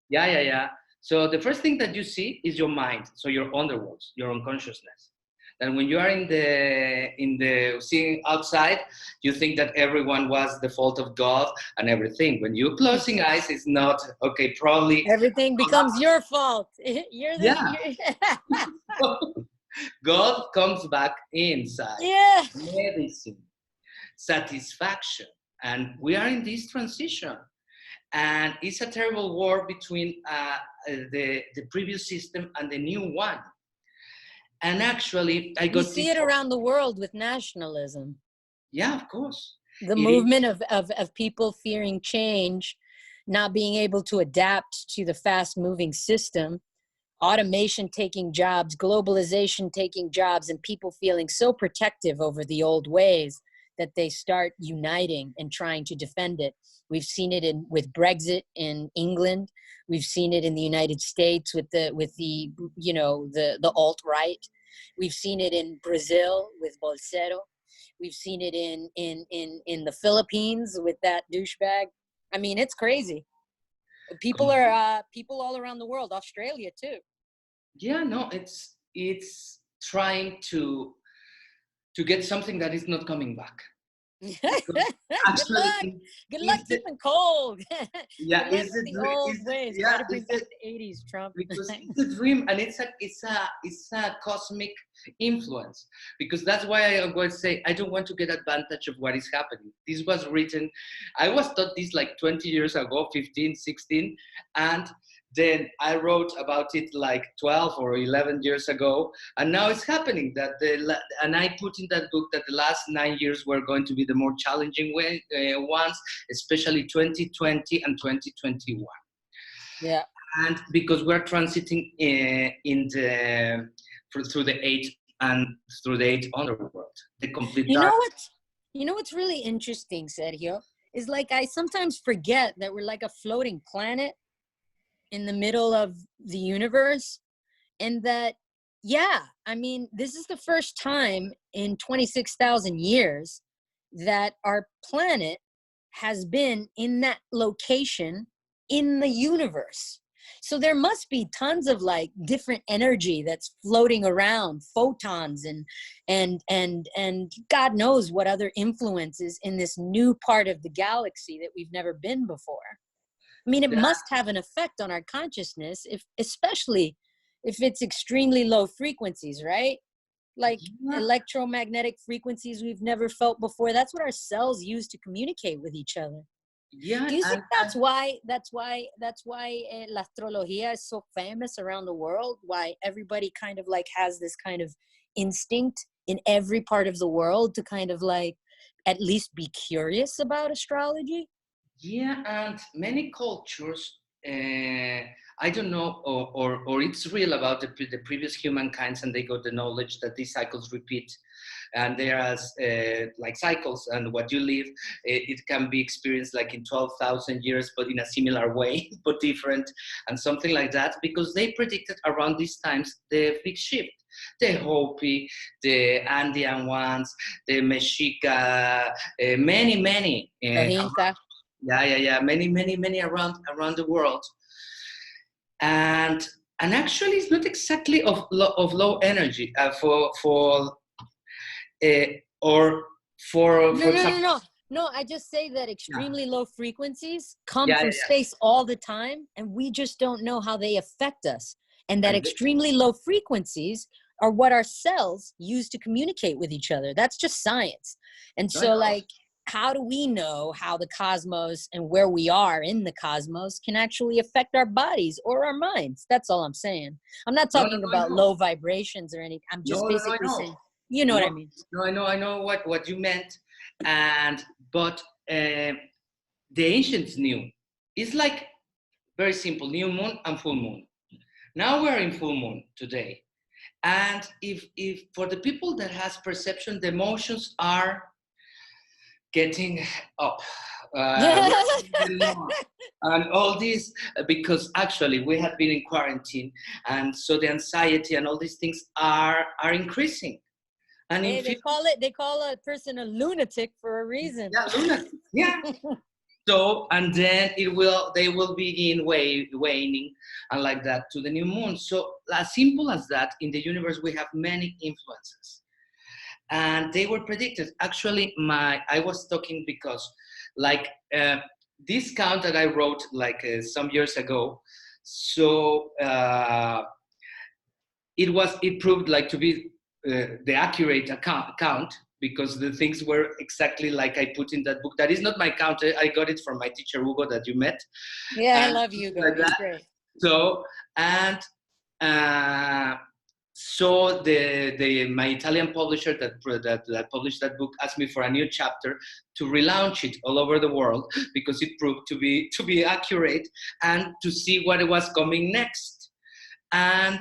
Yeah. So the first thing that you see is your mind. So your underworlds, your unconsciousness. And when you are in the seeing outside, you think that everyone was the fault of God and everything. When you're closing eyes, it's not okay. Probably everything becomes your fault. God comes back inside. Yeah. Medicine, satisfaction, and we are in this transition. And it's a terrible war between the previous system and the new one. And actually, you see it around the world with nationalism. Yeah, of course. The movement of people fearing change, not being able to adapt to the fast-moving system, automation taking jobs, globalization taking jobs, and people feeling so protective over the old ways that they start uniting and trying to defend it. We've seen it with Brexit in England. We've seen it in the United States with the alt-right. We've seen it in Brazil with Bolsonaro. We've seen it in the Philippines with that douchebag. I mean, it's crazy. People are people all around the world, Australia too. Yeah, no, it's trying to get something that is not coming back. Good luck keeping cold. Yeah, it's the old ways. Try to bring back the 80s, Trump. Because it's a dream, and it's a cosmic influence. Because that's why I'm going to say I don't want to get advantage of what is happening. This was written. I was taught this like 20 years ago, 15, 16, and then I wrote about it like 12 or 11 years ago, and now it's happening. And I put in that book that the last 9 years were going to be the more challenging ones, especially 2020 and 2021. Yeah. And because we're transiting through the eighth underworld, the complete. You know what's really interesting, Sergio, is like I sometimes forget that we're like a floating planet in the middle of the universe, and that, I mean, this is the first time in 26,000 years that our planet has been in that location in the universe. So there must be tons of like different energy that's floating around, photons and God knows what other influences in this new part of the galaxy that we've never been before. I mean, it must have an effect on our consciousness, especially if it's extremely low frequencies, right? Like electromagnetic frequencies we've never felt before. That's what our cells use to communicate with each other. Yeah, Do you think and that's why la astrología is so famous around the world? Why everybody kind of like has this kind of instinct in every part of the world to kind of like at least be curious about astrology? yeah, and many cultures, I don't know, or it's real about the previous humankinds, and they got the knowledge that these cycles repeat, and there are like cycles, and what you live, it can be experienced like in 12,000 years, but in a similar way, but different, and something like that, because they predicted around these times the big shift. The Hopi, the Andean ones, the Mexica, many. Los Inca. Yeah. Many around the world, and actually, it's not exactly of low energy for uh, or No, for no, no, example. no. No, I just say that Yeah, extremely low frequencies come yeah, from yeah. space all the time, and we just don't know how they affect us. And that And extremely low frequencies are what our cells use to communicate with each other. That's just science. And I so, know. like, how do we know how the cosmos and where we are in the cosmos can actually affect our bodies or our minds? That's all I'm saying. I'm not No, no, talking no, I about know. low vibrations or anything. I'm No, just no, no, I basically know. saying, you know what No, I mean? no, I know what you meant, and but the ancients knew. It's like very simple: new moon and full moon. Now we're in full moon today. And if for the people that has perception, the emotions are getting up, we're getting more, and all this because actually we have been in quarantine, and so the anxiety and all these things are increasing. And in Hey, few, they call a person a lunatic for a reason. yeah, lunatic, yeah. So and then they will begin waning and like that to the new moon. So as simple as that, in the universe we have many influences, and they were predicted. Actually, I was talking because like this count that I wrote like some years ago. So it proved like to be the accurate account, because the things were exactly like I put in that book. That is not my count. I got it from my teacher Hugo that you met, Yeah, I and love Hugo. like He's that. great. So and uh, so the my Italian publisher that published that book asked me for a new chapter to relaunch it all over the world, because it proved to be accurate, and to see what was coming next. And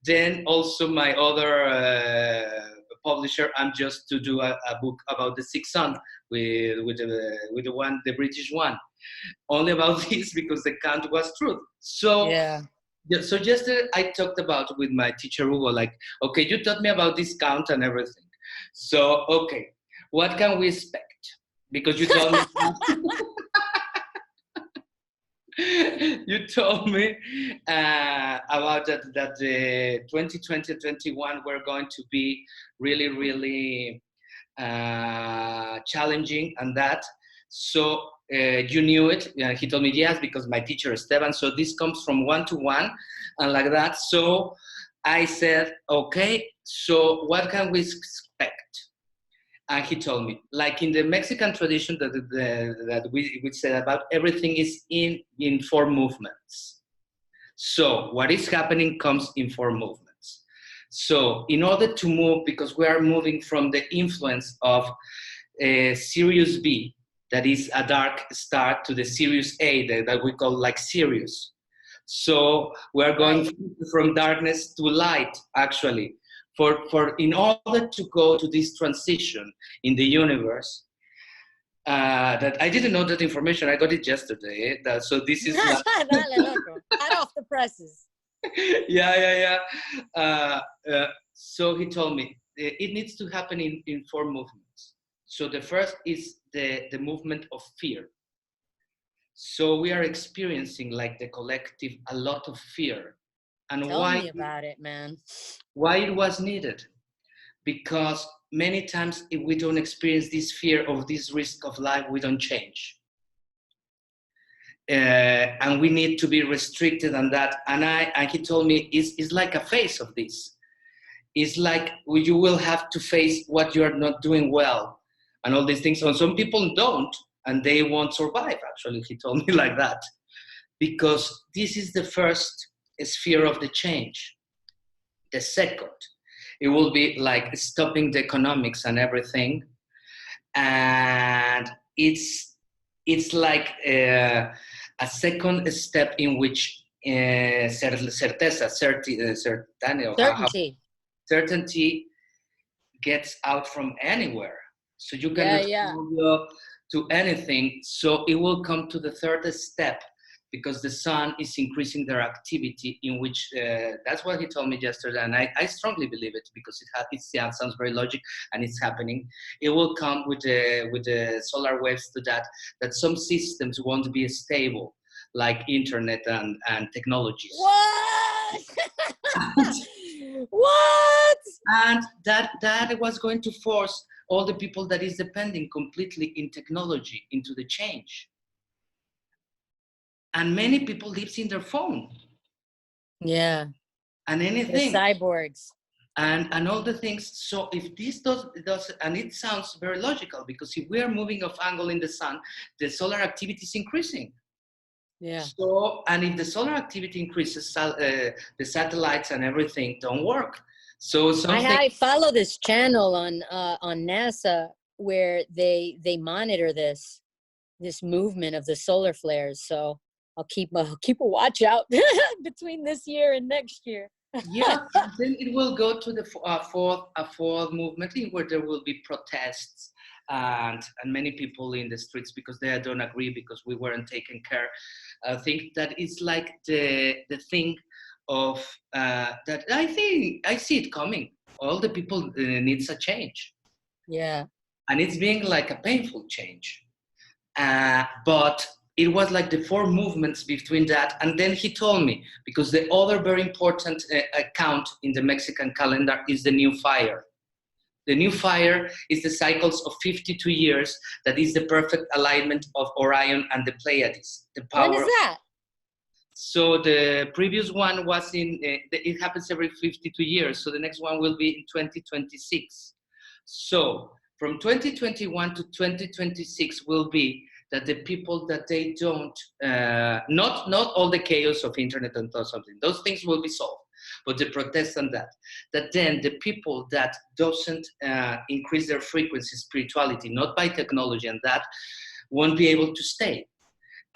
then also my other publisher, I'm just to do a book about the sixth sun with the British one, only about this, because the count was truth. So Yeah. yeah, so yesterday I talked about with my teacher Hugo, like, okay, you taught me about this count and everything. So okay, what can we expect? Because you told me you told me about that the 2020 21 were going to be really challenging, and that. So you knew it. He told me yes, because my teacher Esteban. So this comes from one to one, and like that. So I said, okay. So what can we expect? And he told me, like in the Mexican tradition that we said about, everything is in four movements. So what is happening comes in four movements. So in order to move, because we are moving from the influence of Sirius B, that is a dark star, to the Sirius A that we call like Sirius. So we are going Right. from darkness to light, actually. For in order to go to this transition in the universe, that I didn't know that information. I got it yesterday. So this is like Dale, loco. Hot off the presses. yeah. So he told me it needs to happen in four movements. So the first is the movement of fear. So we are experiencing, like the collective, a lot of fear. And Tell me about it, man. why it was needed? Because many times if we don't experience this fear of this risk of life, we don't change. And we need to be restricted on that. And he told me it's like a phase of this. It's like you will have to face what you are not doing well and all these things. And some people don't. and they won't survive. Actually, he told me like that, because this is the first sphere of the change. The second, it will be like stopping the economics and everything, and it's like a second step in which certainty gets out from anywhere. So you cannot follow to anything. So it will come to the third step, because the sun is increasing their activity, in which that's what he told me yesterday, and I strongly believe it, because it sounds very logic, and it's happening. It will come with the solar waves to that some systems won't be stable, like internet and technologies. What? What? And that was going to force all the people that is depending completely in technology into the change. And many people lives in their phone. Yeah. And anything. The cyborgs. And all the things. So if this does, and it sounds very logical, because if we are moving off angle in the sun, the solar activity is increasing. Yeah. So, and if the solar activity increases, the satellites and everything don't work. So I follow this channel on NASA where they monitor this movement of the solar flares. So I'll keep a watch out between this year and next year. Yeah, then it will go to the fourth movement, where there will be protests and many people in the streets, because they don't agree, because we weren't taken care. I think that it's like the thing of that I think I see it coming. All the people needs a change. Yeah. And it's being like a painful change. But it was like the four movements between that. And then he told me, because the other very important account in the Mexican calendar is the new fire. The new fire is the cycles of 52 years. That is the perfect alignment of Orion and the Pleiades. The power. When is that? So the previous one was it happens every 52 years. So the next one will be in 2026. So from 2021 to 2026 will be that the people that they don't, not all the chaos of internet and something, those things will be solved, but the protests and that then the people that doesn't increase their frequency, spirituality, not by technology and that, won't be able to stay.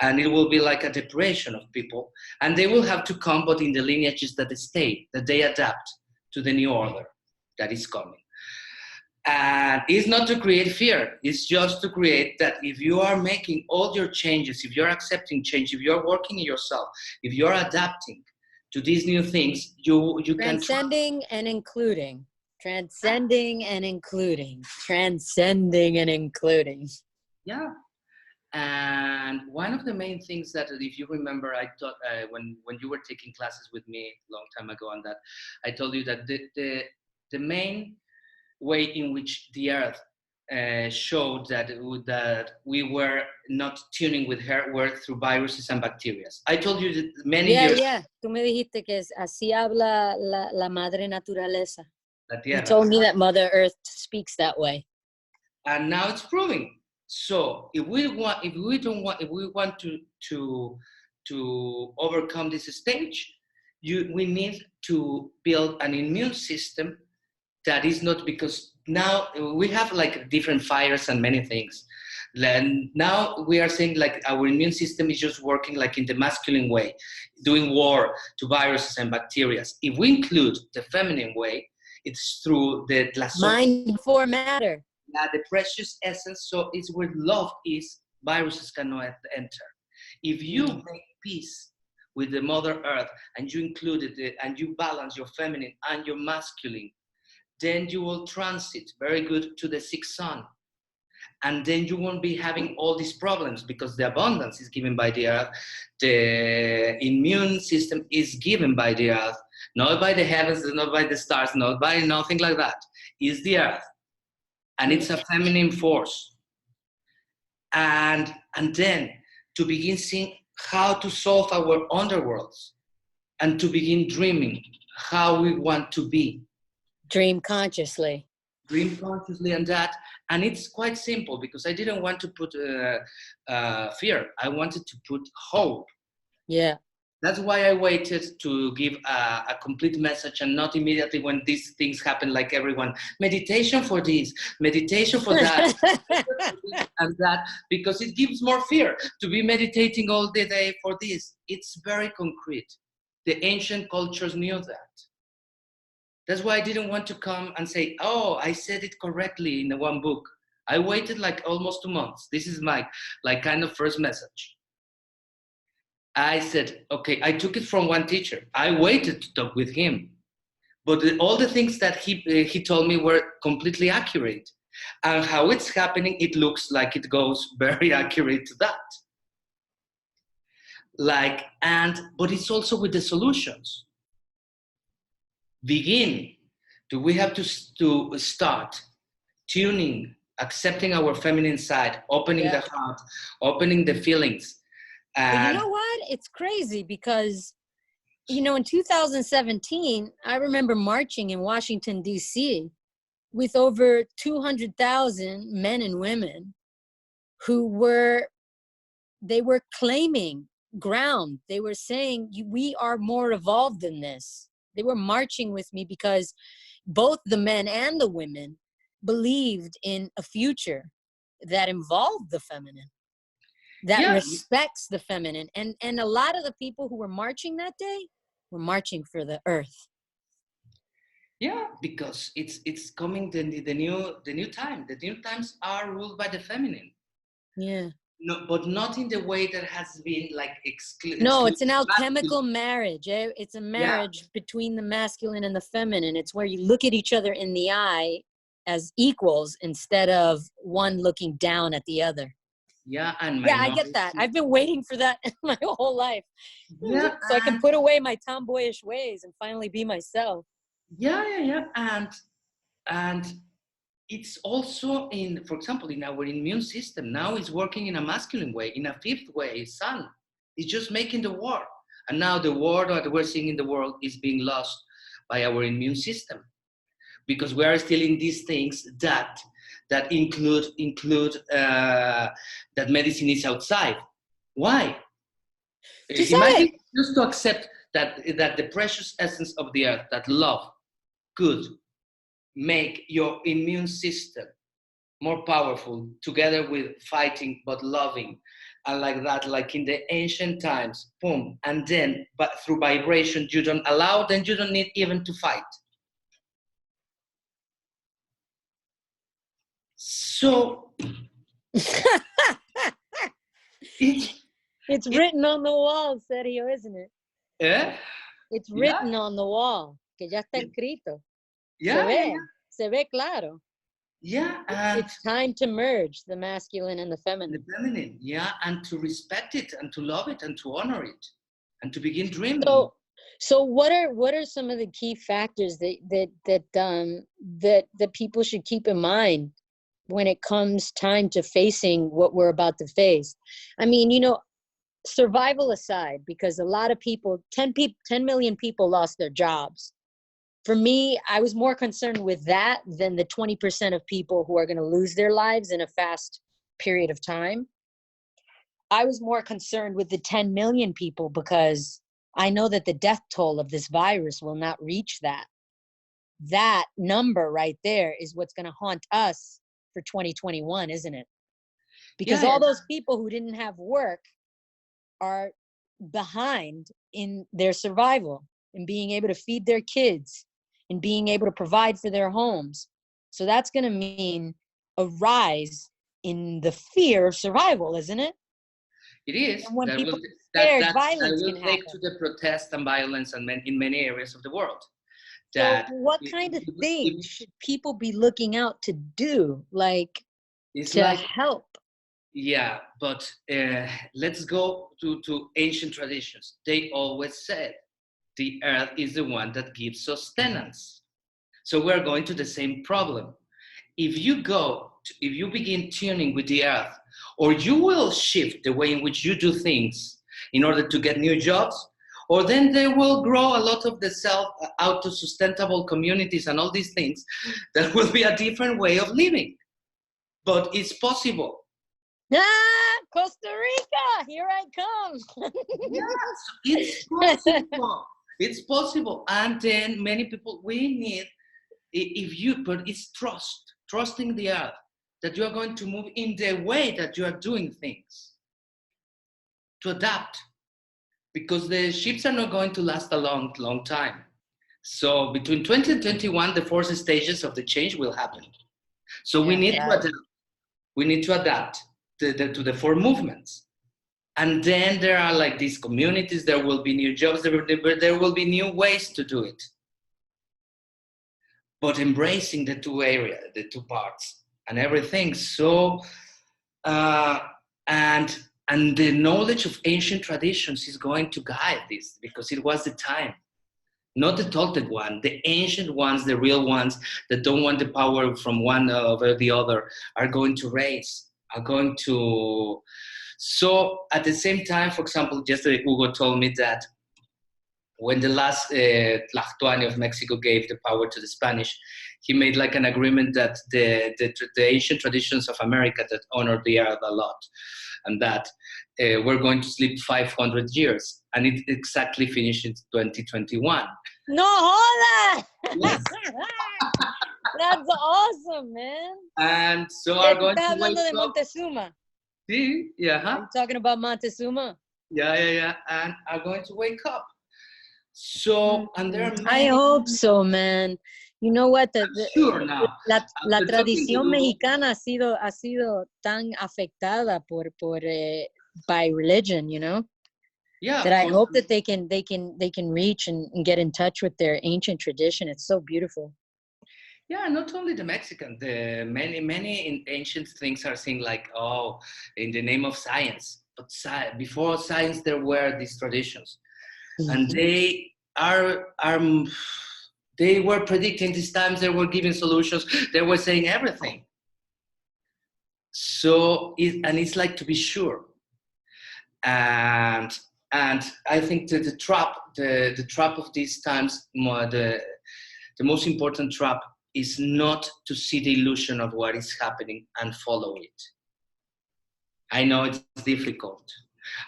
And it will be like a depression of people, and they will have to come, but in the lineages that they stay, that they adapt to the new order that is coming. And it's not to create fear, it's just to create that if you are making all your changes, if you're accepting change, if you're working in yourself, if you're adapting to these new things, you can transcending and including. Transcending and including. Transcending and including. Yeah. And one of the main things that, if you remember, I taught when you were taking classes with me a long time ago on that, I told you that the main way in which the Earth showed that we were not tuning with her were through viruses and bacteria. I told you that many years. Yeah. Tú me dijiste que así habla la madre naturaleza. La tierra. You told me that Mother Earth speaks that way. And now it's proving. So if we want to overcome this stage, we need to build an immune system that is not, because now we have like different fires and many things. And now we are saying like our immune system is just working like in the masculine way, doing war to viruses and bacteria. If we include the feminine way, it's through the mind before matter. The precious essence. So it's where love is, viruses cannot enter. If you make peace with the Mother Earth and you included it and you balance your feminine and your masculine, then you will transit very good to the sixth sun. And then you won't be having all these problems, because the abundance is given by the Earth. The immune system is given by the Earth, not by the heavens, not by the stars, not by nothing like that. It's the Earth. And it's a feminine force. And then to begin seeing how to solve our underworlds, and to begin dreaming how we want to be. Dream consciously. dream consciously and that. And it's quite simple because I didn't want to put fear. I wanted to put hope. Yeah. That's why I waited to give a complete message and not immediately when these things happen, like everyone, meditation for this, meditation for that, and that, because it gives more fear to be meditating all the day for this. It's very concrete. The ancient cultures knew that. That's why I didn't want to come and say, oh, I said it correctly in the one book. I waited like almost 2 months. This is my like kind of first message. I said, okay, I took it from one teacher. I waited to talk with him. But all the things that he told me were completely accurate. And how it's happening, it looks like it goes very accurate to that. But it's also with the solutions. We have to start tuning, accepting our feminine side, opening the heart, opening the feelings. But you know what? It's crazy because, you know, in 2017, I remember marching in Washington, D.C. with over 200,000 men and women who were claiming ground. They were saying, we are more evolved than this. They were marching with me because both the men and the women believed in a future that involved the feminine, that respects the feminine. And a lot of the people who were marching that day were marching for the earth. Yeah, because it's coming the new time. The new times are ruled by the feminine. Yeah. No, but not in the way that has been like No, it's an alchemical marriage. It's a marriage between the masculine and the feminine. It's where you look at each other in the eye as equals instead of one looking down at the other. Yeah, and I get that. I've been waiting for that my whole life. Yeah, so I can put away my tomboyish ways and finally be myself. Yeah. And it's also for example, in our immune system now is working in a masculine way, in a fifth way, sun. It's just making the war. And now the war that we're seeing in the world is being lost by our immune system. Because we are still in these things that include that medicine is outside. Why? Imagine just to accept that the precious essence of the earth, that love, could make your immune system more powerful, together with fighting but loving, and like that, like in the ancient times, boom, and then but through vibration you don't allow, then you don't need even to fight. So it's written on the wall, Sergio, isn't it? Yeah. It's written on the wall. Que ya está escrito. Se ve claro. Yeah. It's time to merge the masculine and the feminine. The feminine, yeah, and to respect it and to love it and to honor it and to begin dreaming. So what are some of the key factors that people should keep in mind when it comes time to facing what we're about to face? I mean, you know, survival aside, because a lot of people, 10 million people lost their jobs. For me, I was more concerned with that than the 20% of people who are going to lose their lives in a fast period of time. I was more concerned with the 10 million people because I know that the death toll of this virus will not reach that. That number right there is what's going to haunt us for 2021, isn't it? Because all those people who didn't have work are behind in their survival and being able to feed their kids and being able to provide for their homes. So that's going to mean a rise in the fear of survival, isn't it? It is. And when people are scared, violence can happen. Take to the protest and violence and in many areas of the world. So what kind of things should people be looking out to do, like help? Yeah, but let's go to ancient traditions. They always said the earth is the one that gives sustenance. So we're going to the same problem. If you begin tuning with the earth, or you will shift the way in which you do things in order to get new jobs, or then they will grow a lot of the auto-sustentable communities and all these things. That will be a different way of living, but it's possible. Costa Rica, here I come. Yes, it's possible. It's possible. And then many people, we need, but it's trusting the earth, that you are going to move in the way that you are doing things, to adapt, because the ships are not going to last a long, long time. So between 20 and 21, the 4 stages of the change will happen. So we need to adapt. We need to adapt to the 4 movements. And then there are like these communities, there will be new jobs, there will be new ways to do it. But embracing the 2 areas, the 2 parts and everything. So, and the knowledge of ancient traditions is going to guide this, because it was the time. Not the Toltec one, the ancient ones, the real ones that don't want the power from one over the other, are going to raise, are going to. So at the same time, for example, yesterday Hugo told me that when the last Tlactuani of Mexico gave the power to the Spanish, he made like an agreement that the ancient traditions of America that honor the earth a lot, and that we're going to sleep 500 years. And it exactly finished in 2021. No hola! Yes. That's awesome, man. And so are going to wake de up. Montezuma. See? Yeah. Are you talking about Montezuma? Yeah. And are going to wake up. So, and there are many, I hope so, man. You know what? Sure now. La tradición mexicana ha sido tan afectada by religion, you know? Yeah. That I hope that they can reach and get in touch with their ancient tradition. It's so beautiful. Yeah, not only the Mexican, the many ancient things are saying like, oh, in the name of science. But before science, there were these traditions, and they they were predicting these times. They were giving solutions. They were saying everything. So it's like to be sure, and I think that the trap of these times, the most important trap is not to see the illusion of what is happening and follow it. I know it's difficult.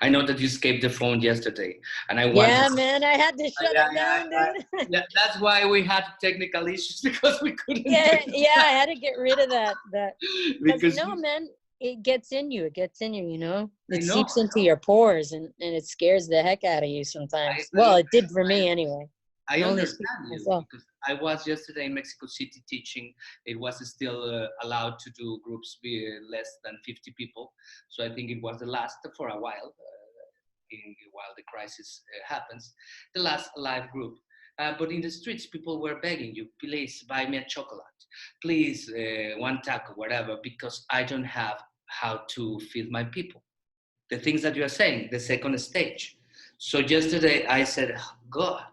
I know that you escaped the phone yesterday, and I want. Yeah, man, I had to shut it down, dude. Yeah, that's why we had technical issues, because we couldn't. Yeah, I had to get rid of that. Because man, it gets in you. You know, it seeps into your pores, and it scares the heck out of you sometimes. Well, it did for me anyway. I understand you, because I was yesterday in Mexico City teaching. It was still allowed to do groups less than 50 people. So I think it was the last for a while, while the crisis happens, the last live group. But in the streets, people were begging you, please buy me a chocolate, please one taco, whatever, because I don't have how to feed my people. The things that you are saying, the second stage. So yesterday I said, oh, God,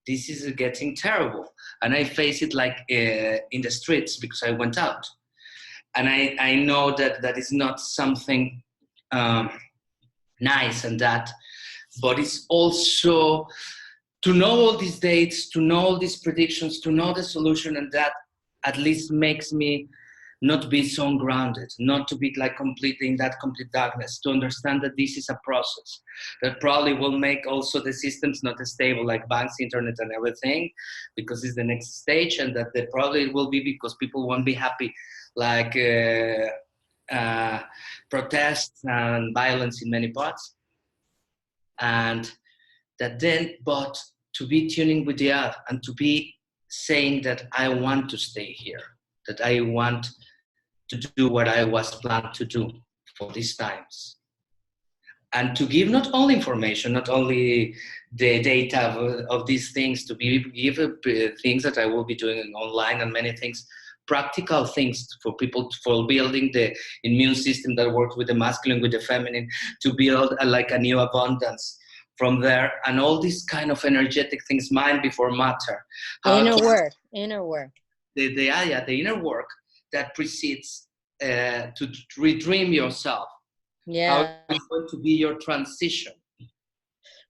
this is getting terrible. And I face it like in the streets, because I went out. And I know that is not something nice and that, but it's also to know all these dates, to know all these predictions, to know the solution, and that at least makes me not be so ungrounded, not to be like completely in that complete darkness, to understand that this is a process that probably will make also the systems not as stable, like banks, internet, and everything, because it's the next stage, and that they probably will be because people won't be happy, like protests and violence in many parts. And that then, but to be tuning with the earth and to be saying that I want to stay here, that I want to do what I was planned to do for these times. And to give not only information, not only the data of these things, to give things that I will be doing online and many things, practical things for people, for building the immune system that works with the masculine, with the feminine, to build like a new abundance from there, and all these kind of energetic things, mind before matter. Inner work. The inner work that precedes to redream yourself. Yeah. How is going to be your transition?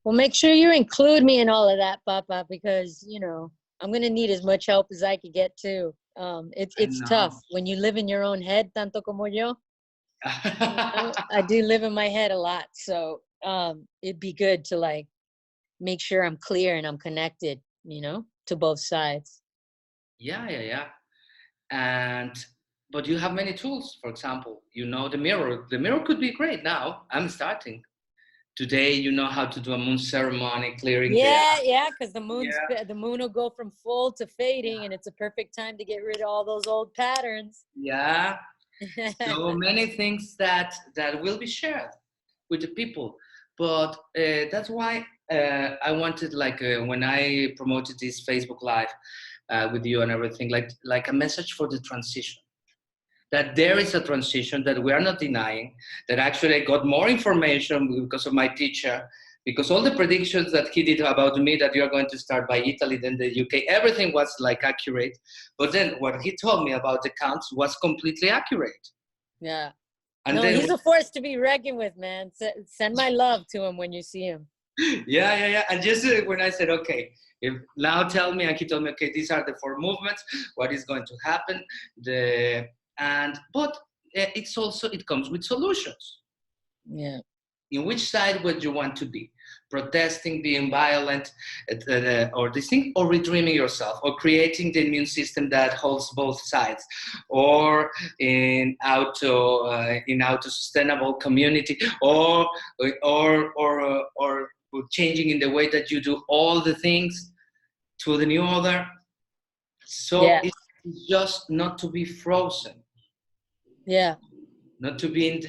Well, make sure you include me in all of that, Papa, because, you know, I'm going to need as much help as I could get too. I It's tough know. when you live in your own head, tanto como yo. You know, I do live in my head a lot. So it'd be good to like make sure I'm clear and I'm connected, you know, to both sides. Yeah, yeah, yeah. And but you have many tools. For example, you know the mirror. The mirror could be great now. I'm starting. Today, you know how to do a moon ceremony, clearing the Yeah, because yeah, the moon will go from full to fading, and it's a perfect time to get rid of all those old patterns. yeah. So many things that will be shared with the people. But that's why I wanted, like, when I promoted this Facebook Live with you and everything, like a message for the transition. That there is a transition that we are not denying, that actually I got more information because of my teacher, because all the predictions that he did about me, that you're going to start by Italy, then the UK, everything was like accurate. But then what he told me about the counts was completely accurate. Yeah. And No, then, he's a force to be reckoned with, man. Send my love to him when you see him. yeah. And just when I said, okay, if now tell me, and he told me, okay, these are the four movements, what is going to happen, but it's also, it comes with solutions. Yeah. In which side would you want to be? Protesting, being violent, or this thing, or redreaming yourself, or creating the immune system that holds both sides, or in auto sustainable community, or changing in the way that you do all the things to the new order. So Yeah. it's just not to be frozen. Yeah. Not to be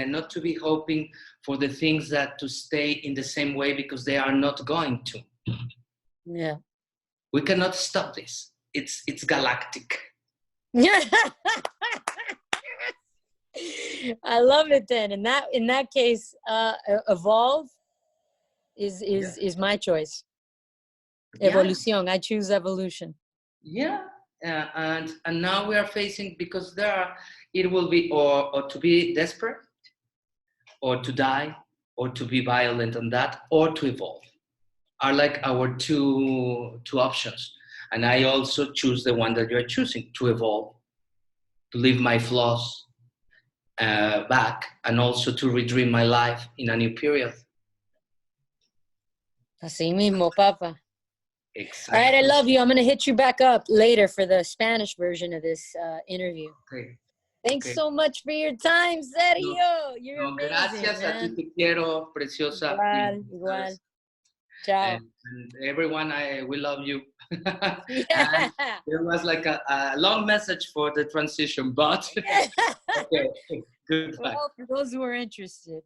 not to be hoping for the things that to stay in the same way, because they are not going to. Yeah. We cannot stop this. It's galactic. I love it then. In that case, evolve Yeah, is my choice. yeah, Evolución. I choose evolution. yeah. And now we are facing, because it will be, or to be desperate, or to die, or to be violent on that, or to evolve, are like our two options. And I also choose the one that you're choosing, to evolve, to leave my flaws back, and also to redream my life in a new period. Así mismo, Papa. All right, I Exactly. love you. I'm going to hit you back up later for the Spanish version of this interview. Okay. Thanks Okay. so much for your time, No, Sergio. You're no, amazing, gracias a ti, man. te quiero, preciosa. Igual, igual. Ciao. And everyone, we love you. Yeah. And there was like a long message for the transition, but okay, goodbye. Well, for those who are interested.